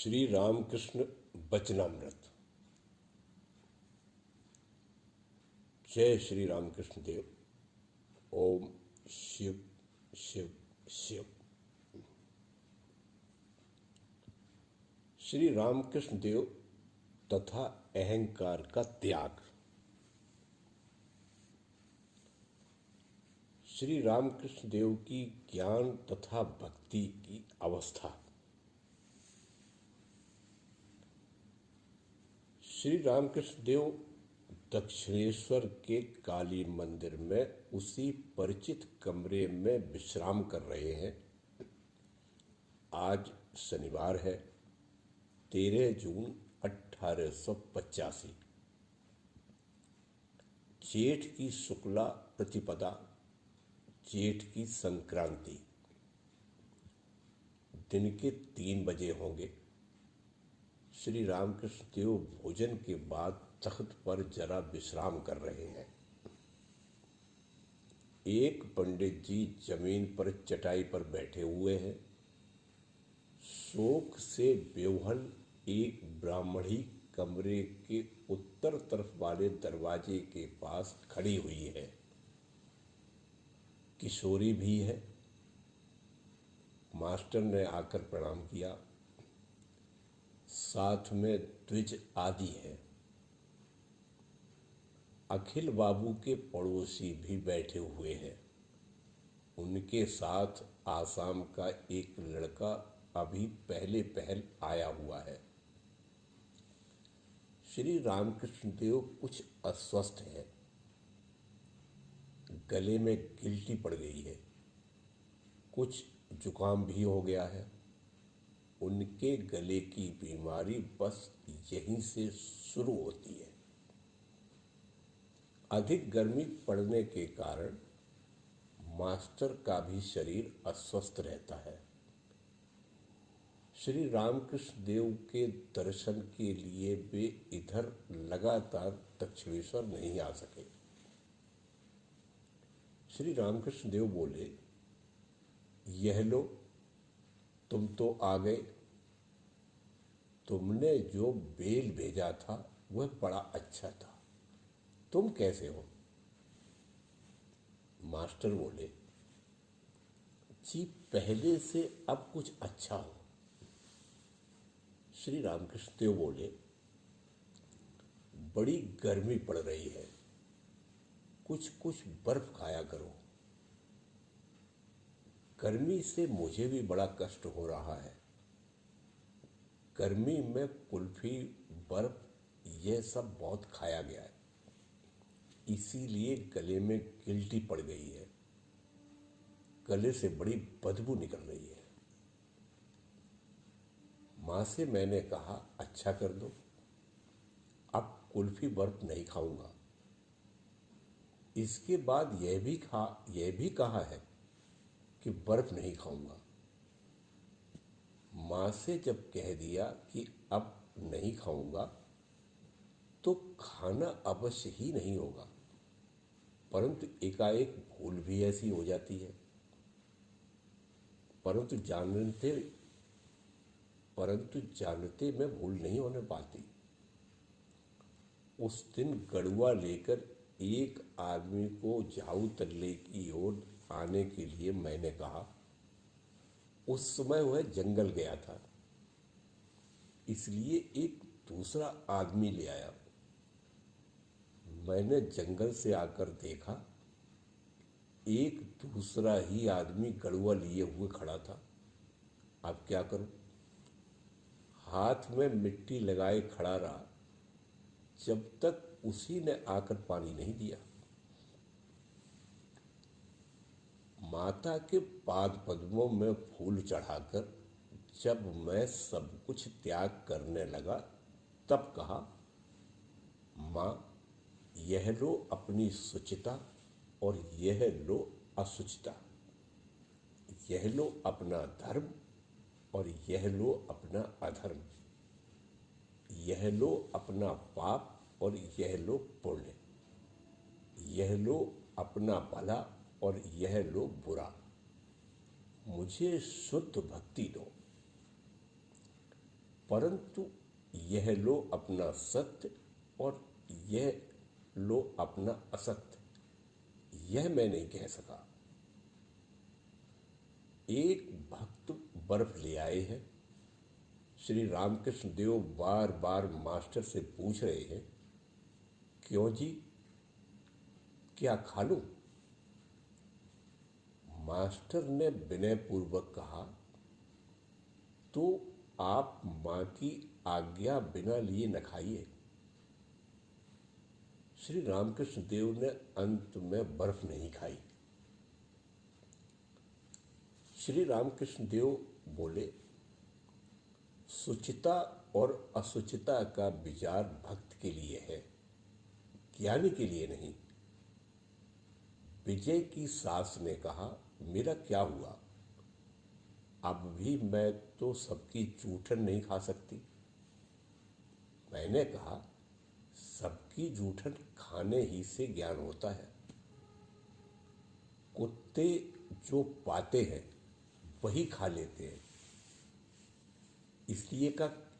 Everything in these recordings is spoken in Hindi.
श्री रामकृष्ण वचनामृत। जय श्री रामकृष्ण देव। ओम शिव शिव शिव। श्री रामकृष्ण देव तथा अहंकार का त्याग। श्री रामकृष्ण देव की ज्ञान तथा भक्ति की अवस्था। श्री रामकृष्ण देव दक्षिणेश्वर के काली मंदिर में उसी परिचित कमरे में विश्राम कर रहे हैं। आज शनिवार है, 13 जून 1885। जेठ की शुक्ला प्रतिपदा, जेठ की संक्रांति। दिन के 3 बजे होंगे। श्री रामकृष्ण देव भोजन के बाद तख्त पर जरा विश्राम कर रहे हैं। एक पंडित जी जमीन पर चटाई पर बैठे हुए हैं। शोक से बेवहल एक ब्राह्मणी कमरे के उत्तर तरफ वाले दरवाजे के पास खड़ी हुई है। किशोरी भी है। मास्टर ने आकर प्रणाम किया। साथ में द्विज आदि है। अखिल बाबू के पड़ोसी भी बैठे हुए हैं। उनके साथ आसाम का एक लड़का अभी पहले पहल आया हुआ है। श्री रामकृष्ण देव कुछ अस्वस्थ है। गले में गिल्टी पड़ गई है। कुछ जुकाम भी हो गया है। उनके गले की बीमारी बस यहीं से शुरू होती है। अधिक गर्मी पड़ने के कारण मास्टर का भी शरीर अस्वस्थ रहता है। श्री रामकृष्ण देव के दर्शन के लिए वे इधर लगातार दक्षिणेश्वर नहीं आ सके। श्री रामकृष्ण देव बोले, यह लो, तुम तो आ गए। तुमने जो बेल भेजा था वह बड़ा अच्छा था। तुम कैसे हो? मास्टर बोले, जी पहले से अब कुछ अच्छा हो। श्री रामकृष्ण देव बोले, बड़ी गर्मी पड़ रही है, कुछ कुछ बर्फ खाया करो। गर्मी से मुझे भी बड़ा कष्ट हो रहा है। गर्मी में कुल्फी, बर्फ, यह सब बहुत खाया गया है, इसीलिए गले में गिल्टी पड़ गई है। गले से बड़ी बदबू निकल रही है। माँ से मैंने कहा अच्छा कर दो, अब कुल्फी बर्फ नहीं खाऊंगा। इसके बाद यह भी कहा है कि बर्फ नहीं खाऊंगा। माँ से जब कह दिया कि अब नहीं खाऊंगा तो खाना अवश्य ही नहीं होगा, परंतु एकाएक भूल भी ऐसी हो जाती है। परंतु जानते में भूल नहीं होने पाती। उस दिन गड़ुआ लेकर एक आदमी को झाऊ तल्ले की ओर आने के लिए मैंने कहा। उस समय वह जंगल गया था, इसलिए एक दूसरा आदमी ले आया। मैंने जंगल से आकर देखा, एक दूसरा ही आदमी गड़ुआ लिए हुए खड़ा था। अब क्या करूं? हाथ में मिट्टी लगाए खड़ा रहा जब तक उसी ने आकर पानी नहीं दिया। माता के पाद पद्मों में फूल चढ़ाकर जब मैं सब कुछ त्याग करने लगा तब कहा, माँ यह लो अपनी शुचिता और यह लो अशुचिता। यह लो अपना धर्म और यह लो अपना अधर्म। यह लो अपना पाप और यह लो पुण्य। यह लो अपना भला और यह लो बुरा। मुझे शुद्ध भक्ति दो। परंतु यह लो अपना सत्य और यह लो अपना असत्य, यह मैं नहीं कह सका। एक भक्त बर्फ ले आए हैं। श्री रामकृष्ण देव बार बार मास्टर से पूछ रहे हैं, क्यों जी, क्या खा लूं? मास्टर ने विनयपूर्वक कहा, तो आप मां की आज्ञा बिना लिए न खाइए। श्री रामकृष्ण देव ने अंत में बर्फ नहीं खाई। श्री रामकृष्ण देव बोले, सुचिता और असुचिता का विचार भक्त के लिए है, ज्ञानी के लिए नहीं। विजय की सास ने कहा, मेरा क्या हुआ, अब भी मैं तो सबकी जूठन नहीं खा सकती। मैंने कहा, सबकी जूठन खाने ही से ज्ञान होता है। कुत्ते जो पाते हैं वही खा लेते हैं,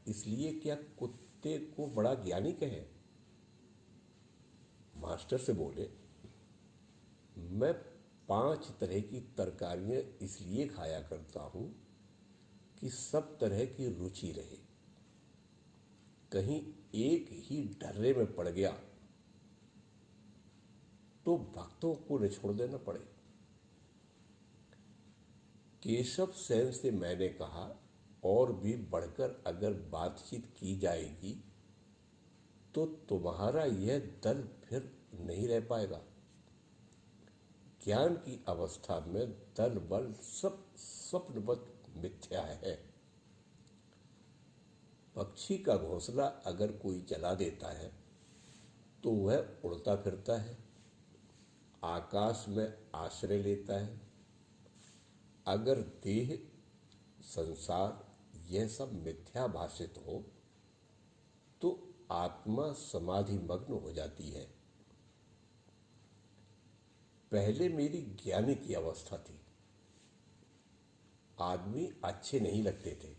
इसलिए क्या कुत्ते को बड़ा ज्ञानी कहे? मास्टर से बोले, मैं 5 तरह की तरकारियां इसलिए खाया करता हूं कि सब तरह की रुचि रहे। कहीं एक ही ढर्रे में पड़ गया तो भक्तों को न छोड़ देना पड़े। केशव सेन से मैंने कहा, और भी बढ़कर अगर बातचीत की जाएगी तो तुम्हारा यह दल फिर नहीं रह पाएगा। ज्ञान की अवस्था में दल बल सब स्वप्नवत मिथ्या है। पक्षी का घोंसला अगर कोई जला देता है तो वह उड़ता फिरता है, आकाश में आश्रय लेता है। अगर देह, संसार यह सब मिथ्या भाषित हो तो आत्मा समाधि मग्न हो जाती है। पहले मेरी ज्ञानी की अवस्था थी। आदमी अच्छे नहीं लगते थे।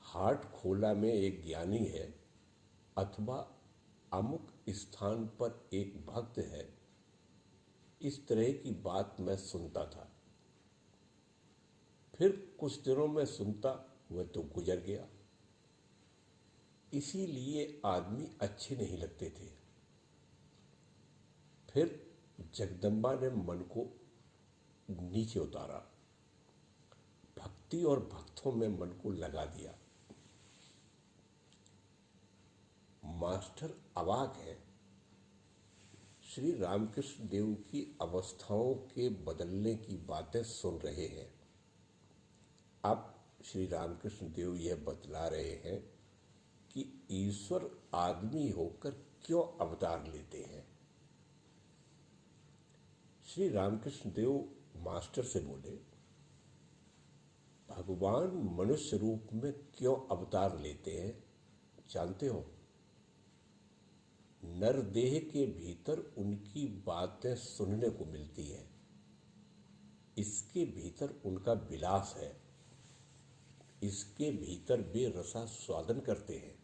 हाट खोला में एक ज्ञानी है अथवा अमुक स्थान पर एक भक्त है, इस तरह की बात मैं सुनता था। फिर कुछ दिनों में सुनता, वह तो गुजर गया। इसीलिए आदमी अच्छे नहीं लगते थे। फिर जगदम्बा ने मन को नीचे उतारा, भक्ति और भक्तों में मन को लगा दिया। मास्टर अवाक है। श्री रामकृष्ण देव की अवस्थाओं के बदलने की बातें सुन रहे हैं। अब श्री रामकृष्ण देव यह बतला रहे हैं कि ईश्वर आदमी होकर क्यों अवतार लेते हैं। श्री रामकृष्ण देव मास्टर से बोले, भगवान मनुष्य रूप में क्यों अवतार लेते हैं जानते हो? नरदेह के भीतर उनकी बातें सुनने को मिलती है। इसके भीतर उनका विलास है। इसके भीतर वे रसा स्वादन करते हैं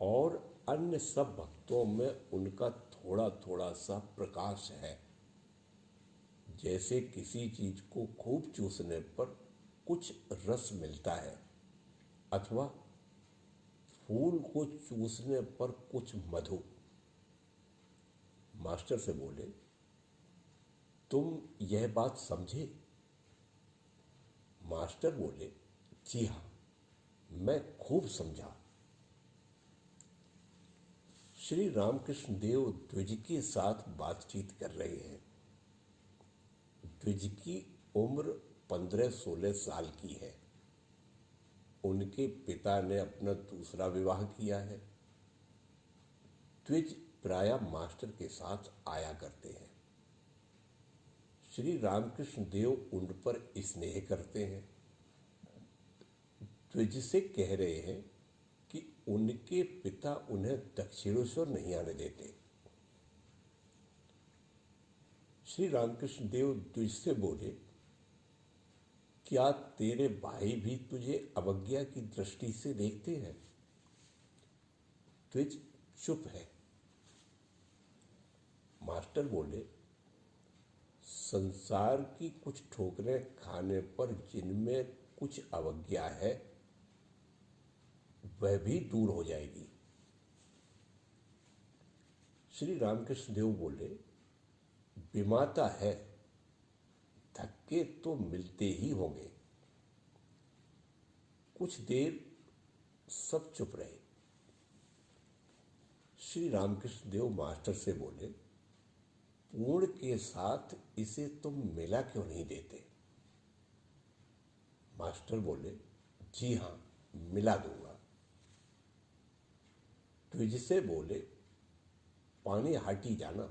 और अन्य सब भक्तों में उनका थोड़ा थोड़ा सा प्रकाश है। जैसे किसी चीज को खूब चूसने पर कुछ रस मिलता है अथवा फूल को चूसने पर कुछ मधु। मास्टर से बोले, तुम यह बात समझे? मास्टर बोले, जी हां, मैं खूब समझा। श्री रामकृष्ण देव द्विज के साथ बातचीत कर रहे हैं। द्विज की उम्र 15-16 साल की है। उनके पिता ने अपना दूसरा विवाह किया है। द्विज प्रायः मास्टर के साथ आया करते हैं। श्री रामकृष्ण देव उन पर स्नेह करते हैं। द्विज से कह रहे हैं कि उनके पिता उन्हें दक्षिणेश्वर नहीं आने देते। श्री रामकृष्ण देव द्विज से बोले, क्या तेरे भाई भी तुझे अवज्ञा की दृष्टि से देखते हैं? द्विज चुप है। मास्टर बोले, संसार की कुछ ठोकरें खाने पर जिनमें कुछ अवज्ञा है वह भी दूर हो जाएगी। श्री रामकृष्ण देव बोले, विमाता है, धक्के तो मिलते ही होंगे। कुछ देर सब चुप रहे। श्री रामकृष्ण देव मास्टर से बोले, पूर्ण के साथ इसे तुम मिला क्यों नहीं देते? मास्टर बोले, जी हां, मिला दूंगा। द्विज से बोले, पानी हाटी जाना।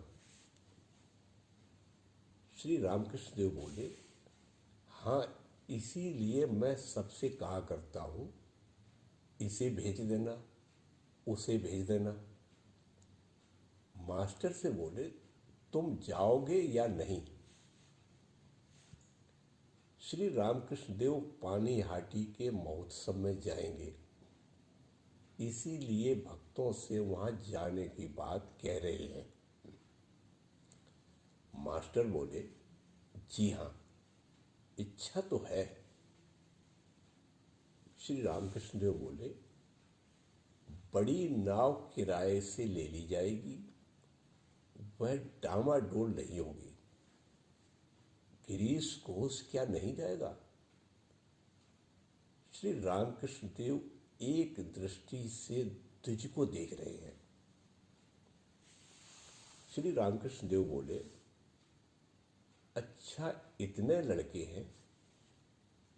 श्री रामकृष्ण देव बोले, हाँ, इसीलिए मैं सबसे कहा करता हूं, इसे भेज देना, उसे भेज देना। मास्टर से बोले, तुम जाओगे या नहीं? श्री रामकृष्ण देव पानी हाटी के महोत्सव में जाएंगे, इसीलिए भक्तों से वहां जाने की बात कह रहे हैं। मास्टर बोले, जी हां, इच्छा तो है। श्री रामकृष्ण देव बोले, बड़ी नाव किराए से ले ली जाएगी, वह डामाडोल नहीं होगी। गिरीश घोष क्या नहीं जाएगा? श्री रामकृष्ण देव एक दृष्टि से द्विज को देख रहे हैं। श्री रामकृष्ण देव बोले, अच्छा, इतने लड़के हैं,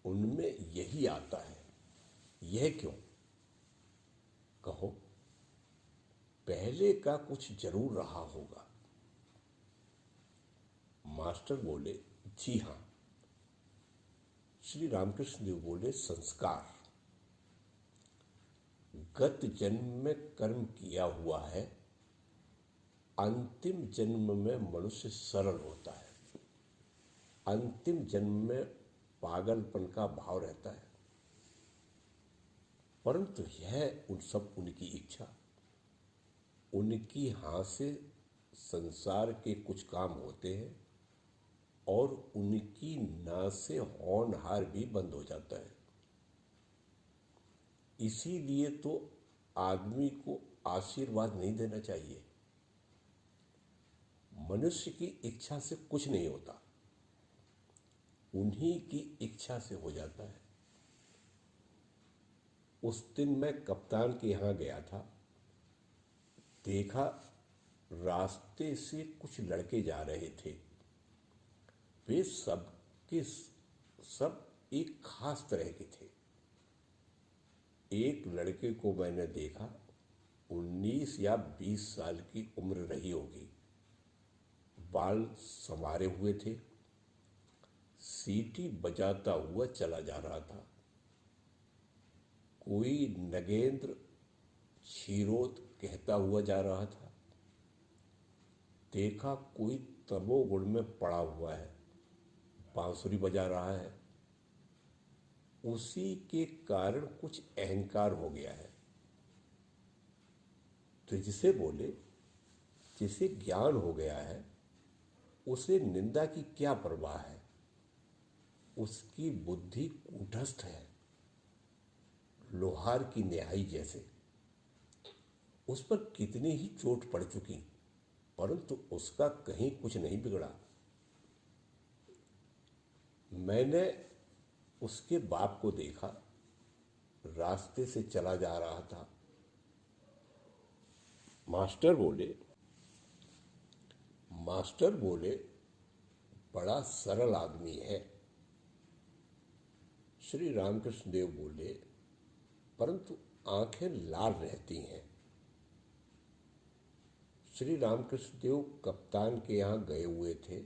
उनमें यही आता है, यह क्यों? कहो, पहले का कुछ जरूर रहा होगा। मास्टर बोले, जी हां। श्री रामकृष्ण देव बोले, संस्कार। गत जन्म में कर्म किया हुआ है, अंतिम जन्म में मनुष्य सरल होता है। अंतिम जन्म में पागलपन का भाव रहता है, परंतु यह उनकी इच्छा। उनकी हाथ से संसार के कुछ काम होते हैं और उनकी नाक से होनहार भी बंद हो जाता है। इसीलिए तो आदमी को आशीर्वाद नहीं देना चाहिए। मनुष्य की इच्छा से कुछ नहीं होता, उन्हीं की इच्छा से हो जाता है। उस दिन मैं कप्तान के यहां गया था, देखा रास्ते से कुछ लड़के जा रहे थे। वे सब के सब एक खास तरह के थे। एक लड़के को मैंने देखा, 19 या 20 साल की उम्र रही होगी। बाल संवारे हुए थे, सीटी बजाता हुआ चला जा रहा था। कोई नगेंद्र क्षीरोद कहता हुआ जा रहा था। देखा कोई तमोगुण में पड़ा हुआ है, बांसुरी बजा रहा है। उसी के कारण कुछ अहंकार हो गया है। तो जिसे बोले, जिसे ज्ञान हो गया है उसे निंदा की क्या परवाह है? उसकी बुद्धि कूटस्थ है, लोहार की न्याही जैसे। उस पर कितनी ही चोट पड़ चुकी, परंतु उसका कहीं कुछ नहीं बिगड़ा। मैंने उसके बाप को देखा, रास्ते से चला जा रहा था। मास्टर बोले, बड़ा सरल आदमी है। श्री रामकृष्ण देव बोले, परंतु आंखें लाल रहती हैं। श्री रामकृष्ण देव कप्तान के यहां गए हुए थे,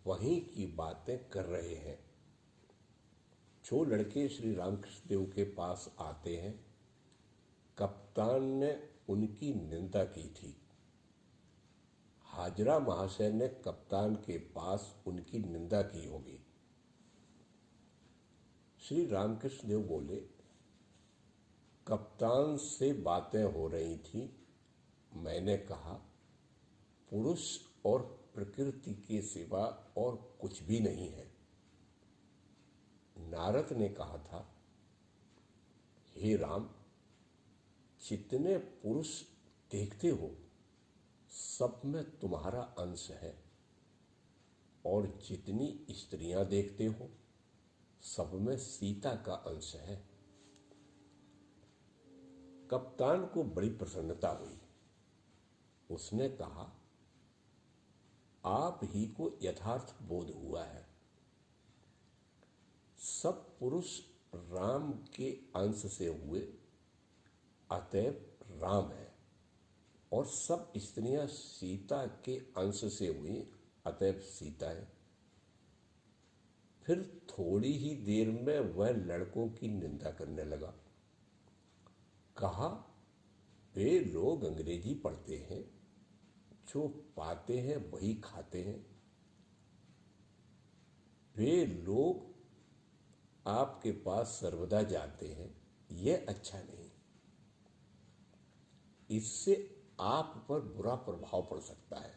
वहीं की बातें कर रहे हैं। जो लड़के श्री रामकृष्ण देव के पास आते हैं, कप्तान ने उनकी निंदा की थी। हाजरा महाशय ने कप्तान के पास उनकी निंदा की होगी। श्री रामकृष्ण देव बोले, कप्तान से बातें हो रही थी। मैंने कहा, पुरुष और प्रकृति के सिवा और कुछ भी नहीं है। नारद ने कहा था, हे राम, जितने पुरुष देखते हो सब में तुम्हारा अंश है, और जितनी स्त्रियां देखते हो सब में सीता का अंश है। कप्तान को बड़ी प्रसन्नता हुई। उसने कहा, आप ही को यथार्थ बोध हुआ है। सब पुरुष राम के अंश से हुए, अतएव राम है, और सब स्त्रियां सीता के अंश से हुई, अतएव सीता है। फिर थोड़ी ही देर में वह लड़कों की निंदा करने लगा। कहा, वे लोग अंग्रेजी पढ़ते हैं, जो पाते हैं वही खाते हैं। वे लोग आपके पास सर्वदा जाते हैं, यह अच्छा नहीं। इससे आप पर बुरा प्रभाव पड़ सकता है।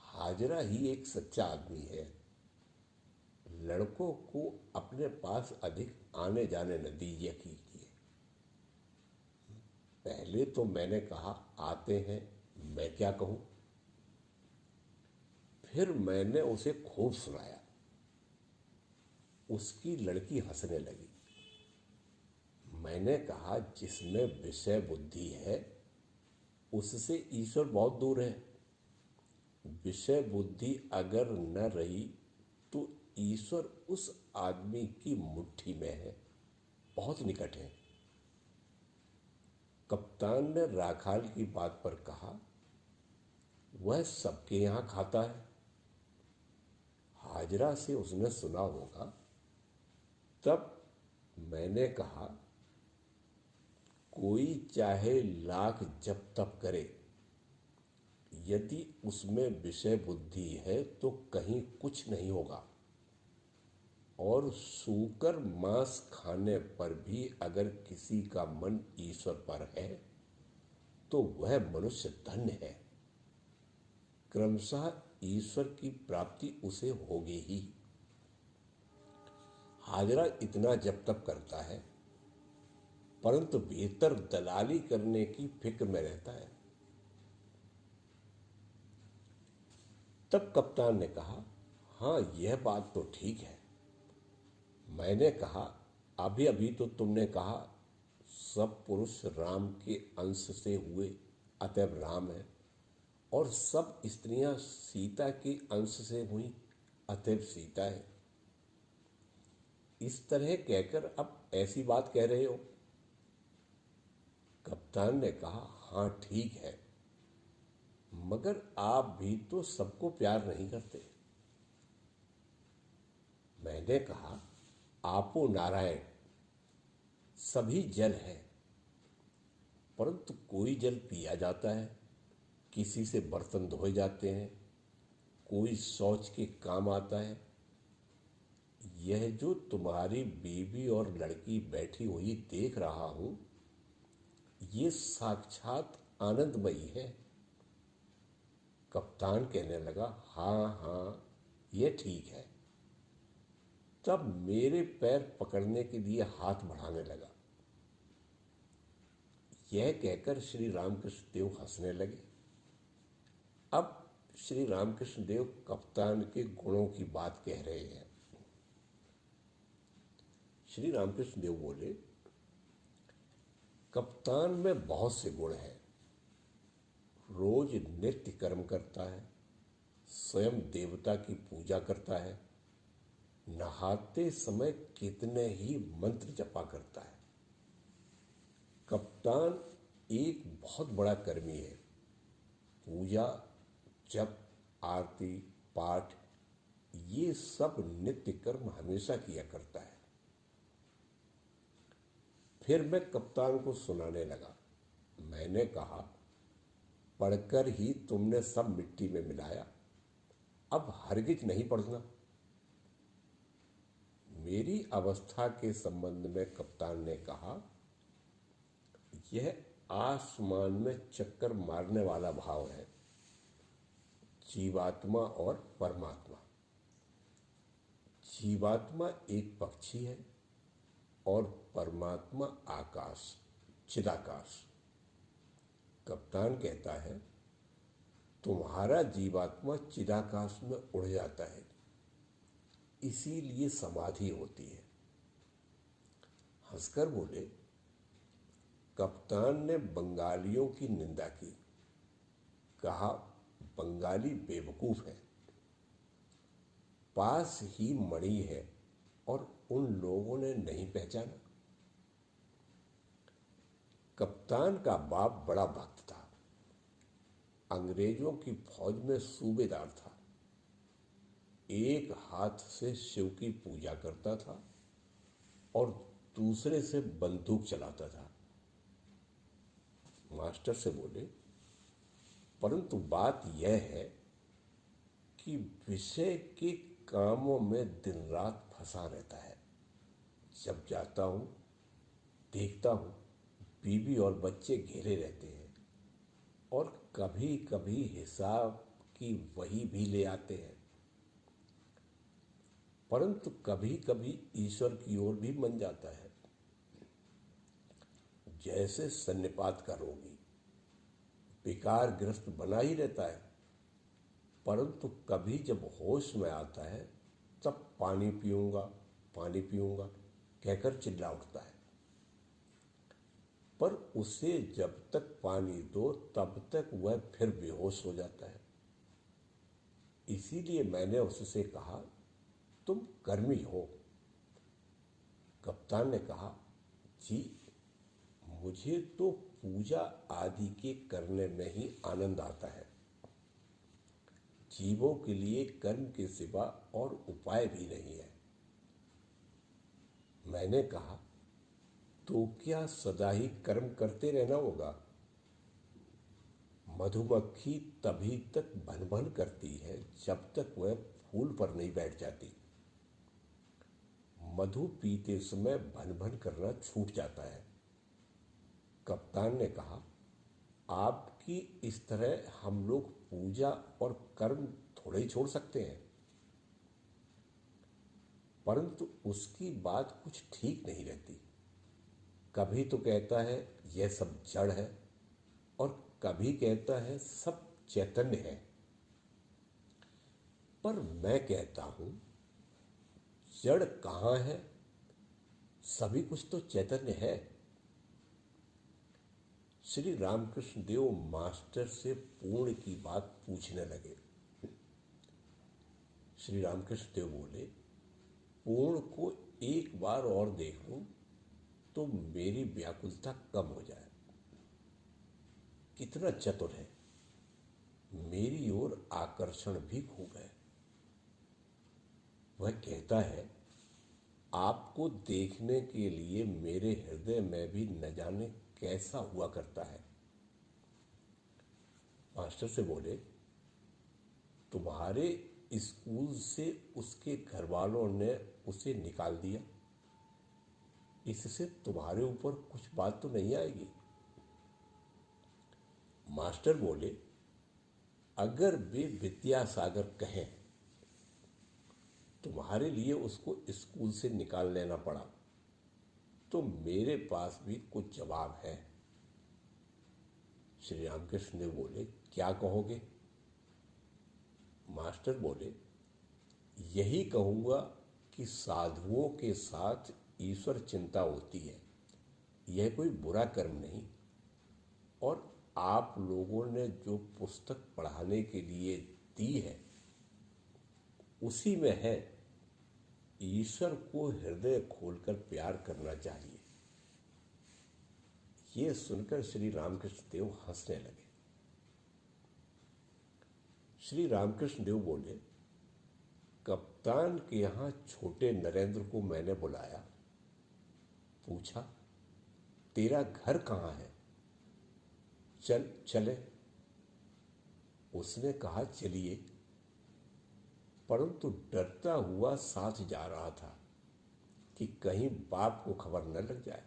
हाजरा ही एक सच्चा आदमी है। लड़कों को अपने पास अधिक आने जाने न दीजिए। पहले तो मैंने कहा, आते हैं, मैं क्या कहूं। फिर मैंने उसे खूब सुनाया। उसकी लड़की हंसने लगी। मैंने कहा, जिसमें विषय बुद्धि है उससे ईश्वर बहुत दूर है। विषय बुद्धि अगर न रही तो ईश्वर उस आदमी की मुट्ठी में है, बहुत निकट है। कप्तान ने राखाल की बात पर कहा, वह सबके यहां खाता है। हाजरा से उसने सुना होगा। तब मैंने कहा, कोई चाहे लाख जप तप करे, यदि उसमें विषय बुद्धि है तो कहीं कुछ नहीं होगा। और सूकर मांस खाने पर भी अगर किसी का मन ईश्वर पर है तो वह मनुष्य धन्य है। क्रमशः ईश्वर की प्राप्ति उसे होगी ही। हाजरा इतना जप तप करता है, परंतु भीतर दलाली करने की फिक्र में रहता है। तब कप्तान ने कहा, हाँ, यह बात तो ठीक है। मैंने कहा, अभी अभी तो तुमने कहा सब पुरुष राम के अंश से हुए, अतएव राम है, और सब स्त्रियां सीता के अंश से हुई, अतएव सीता है। इस तरह कहकर अब ऐसी बात कह रहे हो। कप्तान ने कहा, हाँ ठीक है, मगर आप भी तो सबको प्यार नहीं करते। मैंने कहा, आपो नारायण, सभी जल है, परंतु कोई जल पिया जाता है, किसी से बर्तन धोए जाते हैं, कोई शौच के काम आता है। यह जो तुम्हारी बीवी और लड़की बैठी हुई देख रहा हूं, ये साक्षात आनंदमयी है। कप्तान कहने लगा, हाँ हाँ, यह ठीक है। तब मेरे पैर पकड़ने के लिए हाथ बढ़ाने लगा। यह कहकर श्री रामकृष्ण देव हंसने लगे। अब श्री रामकृष्ण देव कप्तान के गुणों की बात कह रहे हैं। श्री रामकृष्ण देव बोले, कप्तान में बहुत से गुण हैं। रोज नित्य कर्म करता है, स्वयं देवता की पूजा करता है, नहाते समय कितने ही मंत्र जपा करता है। कप्तान एक बहुत बड़ा कर्मी है। पूजा, जप, आरती, पाठ, ये सब नित्य कर्म हमेशा किया करता है। फिर मैं कप्तान को सुनाने लगा। मैंने कहा, पढ़कर ही तुमने सब मिट्टी में मिलाया, अब हरगिज नहीं पढ़ना। मेरी अवस्था के संबंध में कप्तान ने कहा, यह आसमान में चक्कर मारने वाला भाव है, जीवात्मा और परमात्मा। जीवात्मा एक पक्षी है और परमात्मा आकाश, चिदाकाश। कप्तान कहता है, तुम्हारा जीवात्मा चिदाकाश में उड़ जाता है, इसीलिए समाधि होती है। हंसकर बोले, कप्तान ने बंगालियों की निंदा की। कहा, बंगाली बेवकूफ है, पास ही मणि है और उन लोगों ने नहीं पहचाना। कप्तान का बाप बड़ा भक्त था, अंग्रेजों की फौज में सूबेदार था, एक हाथ से शिव की पूजा करता था और दूसरे से बंदूक चलाता था। मास्टर से बोले, परंतु बात यह है कि विषय के कामों में दिन रात फंसा रहता है। जब जाता हूं, देखता हूं, बीवी और बच्चे घेरे रहते हैं और कभी कभी हिसाब की वही भी ले आते हैं, परंतु कभी कभी ईश्वर की ओर भी मन जाता है। जैसे सन्निपात का रोगी विकार ग्रस्त बना ही रहता है, परंतु कभी जब होश में आता है तब पानी पीऊंगा, पानी पीऊंगा कहकर चिल्ला उठता है, पर उसे जब तक पानी दो तब तक वह फिर बेहोश हो जाता है। इसीलिए मैंने उससे कहा, तुम कर्मी हो। कप्तान ने कहा, जी मुझे तो पूजा आदि के करने में ही आनंद आता है, जीवों के लिए कर्म के सिवा और उपाय भी नहीं है। मैंने कहा, तो क्या सदा ही कर्म करते रहना होगा? मधुमक्खी तभी तक भन भन करती है जब तक वह फूल पर नहीं बैठ जाती। मधु पीते समय भन भन करना छूट जाता है। कप्तान ने कहा, आपकी इस तरह हम लोग पूजा और कर्म थोड़े ही छोड़ सकते हैं, परंतु उसकी बात कुछ ठीक नहीं रहती। कभी तो कहता है यह सब जड़ है और कभी कहता है सब चैतन्य है, पर मैं कहता हूं जड़ कहां है, सभी कुछ तो चैतन्य है। श्री रामकृष्ण देव मास्टर से पूर्ण की बात पूछने लगे। श्री रामकृष्ण देव बोले, पूर्ण को एक बार और देख लूं तो मेरी व्याकुलता कम हो जाए। कितना चतुर है, मेरी ओर आकर्षण भी खो गए। वह कहता है, आपको देखने के लिए मेरे हृदय में भी न जाने कैसा हुआ करता है। मास्टर से बोले, तुम्हारे स्कूल से उसके घर वालों ने उसे निकाल दिया, इससे तुम्हारे ऊपर कुछ बात तो नहीं आएगी? मास्टर बोले, अगर वे विद्यासागर कहें तुम्हारे लिए उसको स्कूल से निकाल लेना पड़ा तो मेरे पास भी कुछ जवाब है। श्री रामकृष्ण देव बोले, क्या कहोगे? मास्टर बोले, यही कहूंगा कि साधुओं के साथ ईश्वर चिंता होती है, यह कोई बुरा कर्म नहीं, और आप लोगों ने जो पुस्तक पढ़ाने के लिए दी है उसी में है ईश्वर को हृदय खोलकर प्यार करना चाहिए। ये सुनकर श्री रामकृष्ण देव हंसने लगे। श्री रामकृष्ण देव बोले, कप्तान के यहां छोटे नरेंद्र को मैंने बुलाया, पूछा, तेरा घर कहां है, चले। उसने कहा, चलिए, परंतु डरता हुआ साथ जा रहा था। कि कहीं बाप को खबर न लग जाए।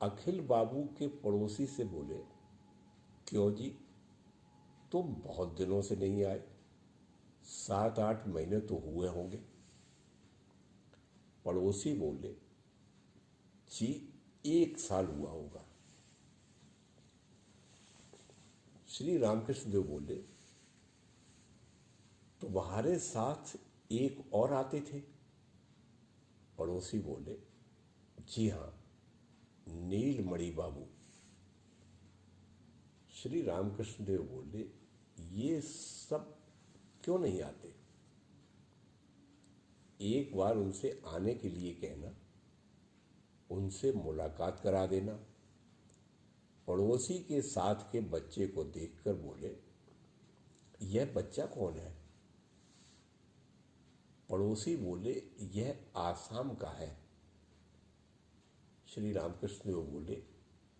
अखिल बाबू के पड़ोसी से बोले, क्यों जी, तुम बहुत दिनों से नहीं आए, 7-8 महीने तो हुए होंगे। पड़ोसी बोले, जी 1 साल हुआ होगा। श्री रामकृष्ण देव बोले, तुम्हारे साथ एक और आते थे? पड़ोसी बोले, जी हाँ, नीलमणि बाबू। श्री रामकृष्ण देव बोले, ये सब क्यों नहीं आते? एक बार उनसे आने के लिए कहना, उनसे मुलाकात करा देना। पड़ोसी के साथ के बच्चे को देखकर बोले, यह बच्चा कौन है? पड़ोसी बोले, यह आसाम का है। श्री रामकृष्ण देव बोले,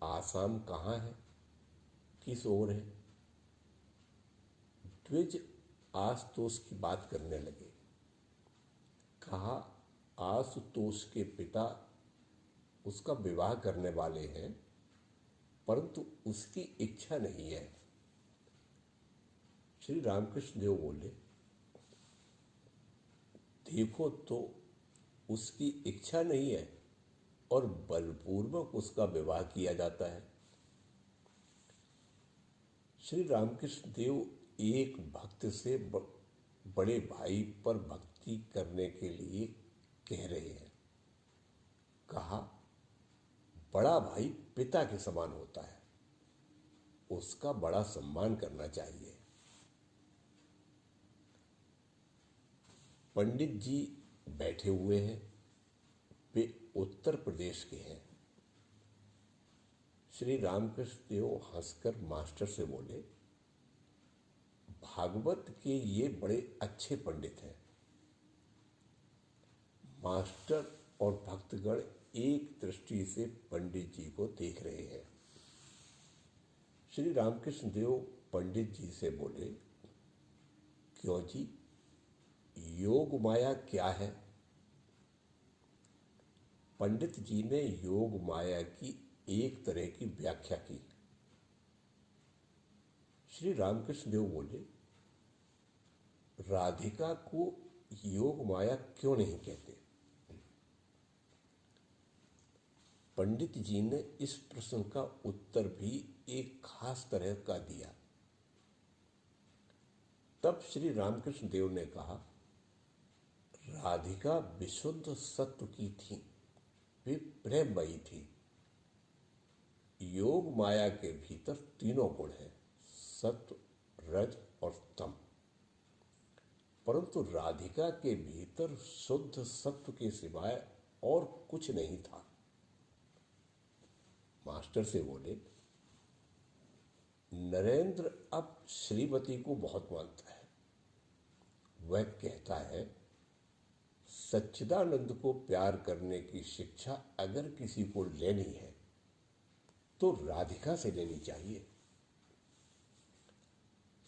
आसाम कहाँ है, किस ओर है? द्विज आशुतोष की बात करने लगे। कहा, आशुतोष के पिता उसका विवाह करने वाले हैं, परंतु उसकी इच्छा नहीं है। श्री रामकृष्ण देव बोले, देखो तो, उसकी इच्छा नहीं है और बलपूर्वक उसका विवाह किया जाता है। श्री रामकृष्ण देव एक भक्त से बड़े भाई पर भक्ति करने के लिए कह रहे हैं। कहा, बड़ा भाई पिता के समान होता है, उसका बड़ा सम्मान करना चाहिए। पंडित जी बैठे हुए हैं, वे उत्तर प्रदेश के हैं। श्री रामकृष्ण देव हंसकर मास्टर से बोले, भागवत के ये बड़े अच्छे पंडित हैं। मास्टर और भक्तगण एक दृष्टि से पंडित जी को देख रहे हैं। श्री रामकृष्ण देव पंडित जी से बोले, क्यों जी, योग माया क्या है? पंडित जी ने योग माया की एक तरह की व्याख्या की। श्री रामकृष्ण देव बोले, राधिका को योग माया क्यों नहीं कहते? पंडित जी ने इस प्रश्न का उत्तर भी एक खास तरह का दिया। तब श्री रामकृष्ण देव ने कहा, राधिका विशुद्ध सत्व की थी, वे प्रेममयी थी। योग माया के भीतर तीनों गुण हैं, सत्व, रज और तम। परंतु राधिका के भीतर शुद्ध सत्व के सिवाय और कुछ नहीं था। मास्टर से बोले, नरेंद्र अब श्रीमती को बहुत मानता है। वह कहता है, सच्चिदानंद को प्यार करने की शिक्षा अगर किसी को लेनी है तो राधिका से लेनी चाहिए।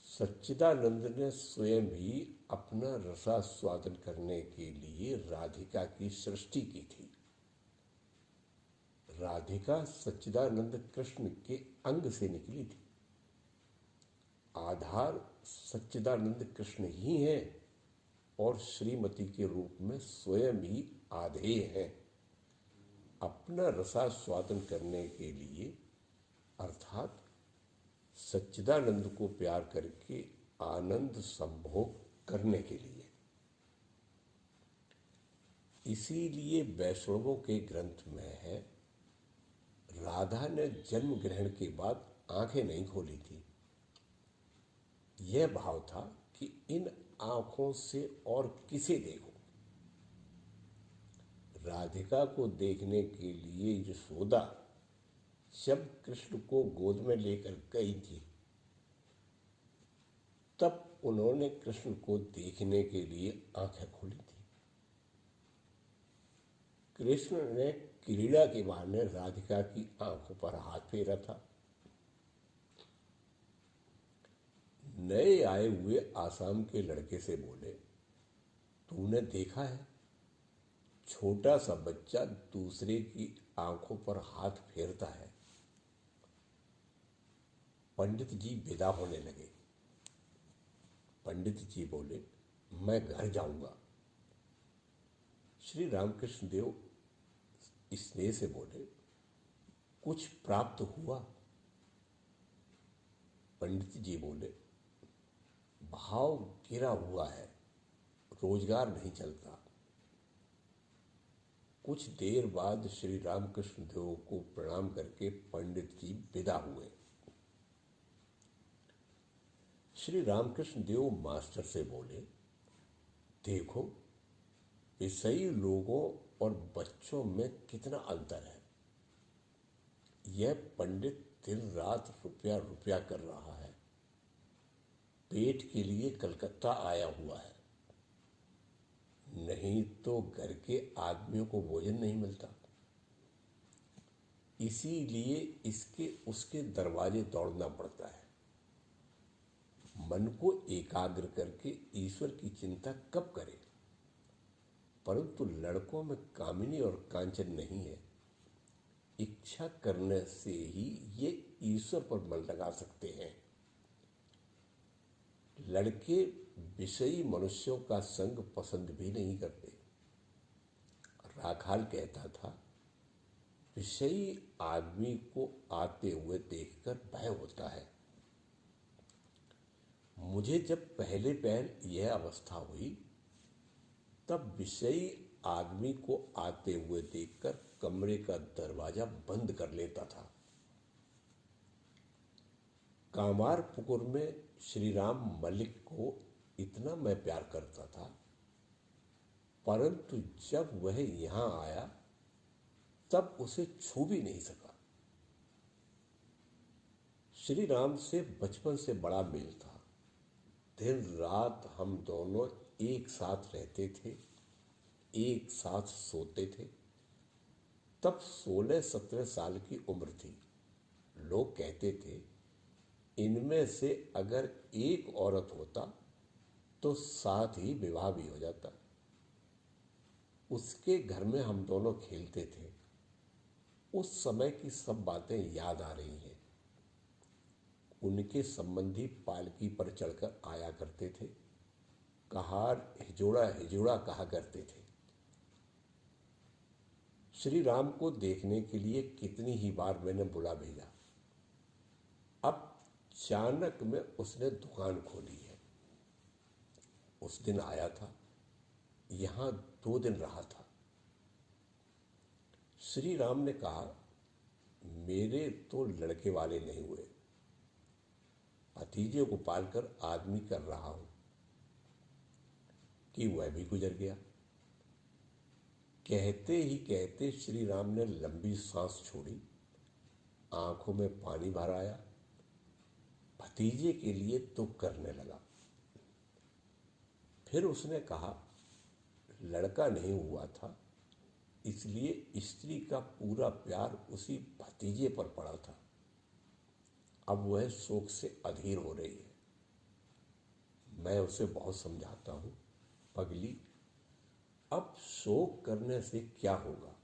सच्चिदानंद ने स्वयं ही अपना रसास्वादन करने के लिए राधिका की सृष्टि की थी। राधिका सच्चिदानंद कृष्ण के अंग से निकली थी। आधार सच्चिदानंद कृष्ण ही है और श्रीमती के रूप में स्वयं ही आधेय है। अपना रसास्वादन करने के लिए, अर्थात सच्चिदानंद को प्यार करके आनंद संभोग करने के लिए। इसीलिए वैष्णवों के ग्रंथ में है, राधा ने जन्म ग्रहण के बाद आंखें नहीं खोली थी। यह भाव था कि इन आंखों से और किसे देखो। राधिका को देखने के लिए यशोदा जब कृष्ण को गोद में लेकर गई थी, तब उन्होंने कृष्ण को देखने के लिए आंखें खोली थी। कृष्ण ने क्रीड़ा के बहाने राधिका की आंखों पर हाथ फेरा था। नए आए हुए आसाम के लड़के से बोले, तूने देखा है छोटा सा बच्चा दूसरे की आंखों पर हाथ फेरता है। पंडित जी विदा होने लगे। पंडित जी बोले, मैं घर जाऊंगा। श्री रामकृष्ण देव स्नेह से बोले, कुछ प्राप्त हुआ? पंडित जी बोले, भाव गिरा हुआ है, रोजगार नहीं चलता। कुछ देर बाद श्री रामकृष्ण देव को प्रणाम करके पंडित जी विदा हुए। श्री रामकृष्ण देव मास्टर से बोले, देखो विषयी लोगों और बच्चों में कितना अंतर है। यह पंडित दिन रात रुपया रुपया कर रहा है, पेट के लिए कलकत्ता आया हुआ है, नहीं तो घर के आदमियों को भोजन नहीं मिलता। इसीलिए इसके उसके दरवाजे दौड़ना पड़ता है। मन को एकाग्र करके ईश्वर की चिंता कब करे? परंतु लड़कों में कामिनी और कांचन नहीं है। इच्छा करने से ही ये ईश्वर पर मन लगा सकते हैं। लड़के विषयी मनुष्यों का संग पसंद भी नहीं करते। राखाल कहता था, विषयी आदमी को आते हुए देखकर भय होता है। मुझे जब पहले पहल यह अवस्था हुई, तब विषयी आदमी को आते हुए देखकर कमरे का दरवाजा बंद कर लेता था। कामारपुकुर में श्री राम मलिक को इतना मैं प्यार करता था, परंतु जब वह यहां आया तब उसे छू भी नहीं सका। श्री राम से बचपन से बड़ा मेल था। दिन रात हम दोनों एक साथ रहते थे, एक साथ सोते थे। तब 16-17 साल की उम्र थी। लोग कहते थे, इनमें से अगर एक औरत होता तो साथ ही विवाह भी हो जाता। उसके घर में हम दोनों खेलते थे। उस समय की सब बातें याद आ रही हैं। उनके संबंधी पालकी पर चढ़कर आया करते थे। कहार हिजोड़ा हिजोड़ा कहा करते थे। श्री राम को देखने के लिए कितनी ही बार मैंने बुला भेजा। अब अचानक में उसने दुकान खोली है। उस दिन आया था, यहां 2 दिन रहा था। श्री राम ने कहा, मेरे तो लड़के वाले नहीं हुए, भतीजे को पालकर आदमी कर रहा हूं कि वह भी गुजर गया। कहते ही कहते श्री राम ने लंबी सांस छोड़ी, आंखों में पानी भर आया। भतीजे के लिए दुख करने लगा। फिर उसने कहा, लड़का नहीं हुआ था, इसलिए स्त्री का पूरा प्यार उसी भतीजे पर पड़ा था। अब वह शोक से अधीर हो रही है। मैं उसे बहुत समझाता हूं, पगली, अब शोक करने से क्या होगा?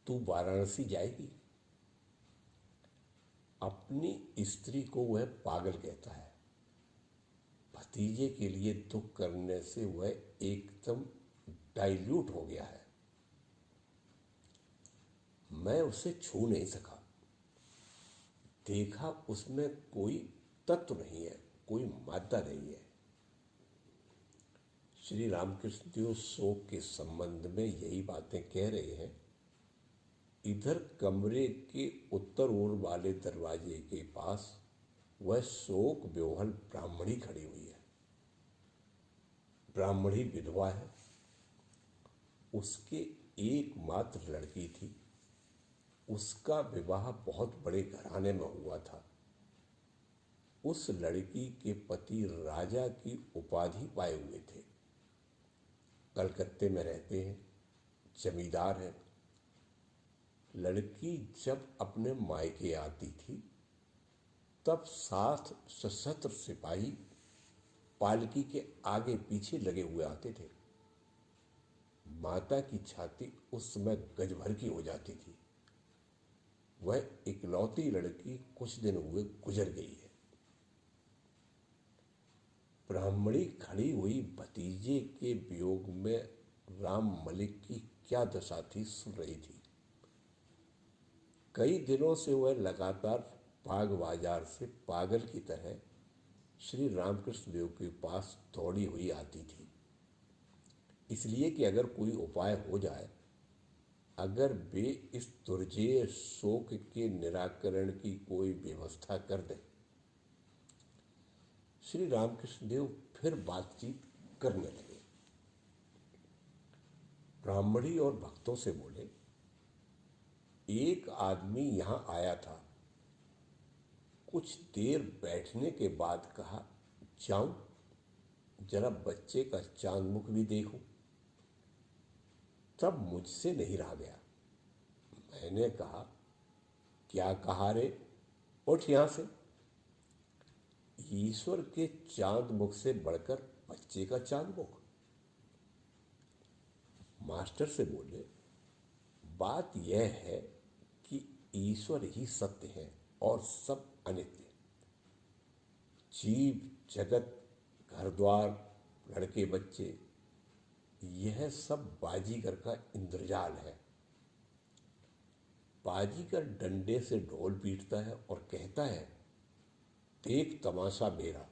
तू वाराणसी जाएगी। अपनी स्त्री को वह पागल कहता है। भतीजे के लिए दुख करने से वह एकदम डाइल्यूट हो गया है। मैं उसे छू नहीं सका। देखा उसमें कोई तत्व नहीं है, कोई मादा नहीं है। श्री रामकृष्ण देव शोक के संबंध में यही बातें कह रहे हैं। इधर कमरे के उत्तर ओर वाले दरवाजे के पास वह शोक बेवहल ब्राह्मणी खड़ी हुई है। ब्राह्मणी विधवा है। उसके एकमात्र लड़की थी। उसका विवाह बहुत बड़े घराने में हुआ था। उस लड़की के पति राजा की उपाधि पाए हुए थे। कलकत्ते में रहते हैं, जमींदार हैं। लड़की जब अपने मायके आती थी, तब 7 सशस्त्र सिपाही पालकी के आगे पीछे लगे हुए आते थे। माता की छाती उस समय गज भर की हो जाती थी। वह इकलौती लड़की कुछ दिन हुए गुजर गई है। ब्राह्मणी खड़ी हुई भतीजे के वियोग में राम मलिक की क्या दशा थी सुन रही थी। कई दिनों से वह लगातार बाग बाजार से पागल की तरह श्री रामकृष्ण देव के पास दौड़ी हुई आती थी, इसलिए कि अगर कोई उपाय हो जाए, अगर वे इस दुर्जेय शोक के निराकरण की कोई व्यवस्था कर दें। श्री रामकृष्ण देव फिर बातचीत करने लगे। ब्राह्मणी और भक्तों से बोले, एक आदमी यहां आया था, कुछ देर बैठने के बाद कहा, जाऊं जरा बच्चे का चांद मुख भी देखूं। तब मुझसे नहीं रहा गया। मैंने कहा, क्या कहा रे, उठ यहां से। ईश्वर के चांद मुख से बढ़कर बच्चे का चांद मुख। मास्टर से बोले, बात यह है कि ईश्वर ही सत्य है और सब अनित्य। जीव जगत, घर द्वार, लड़के बच्चे, यह सब बाजीगर का इंद्रजाल है। बाजीगर डंडे से ढोल पीटता है और कहता है, देख तमाशा मेरा,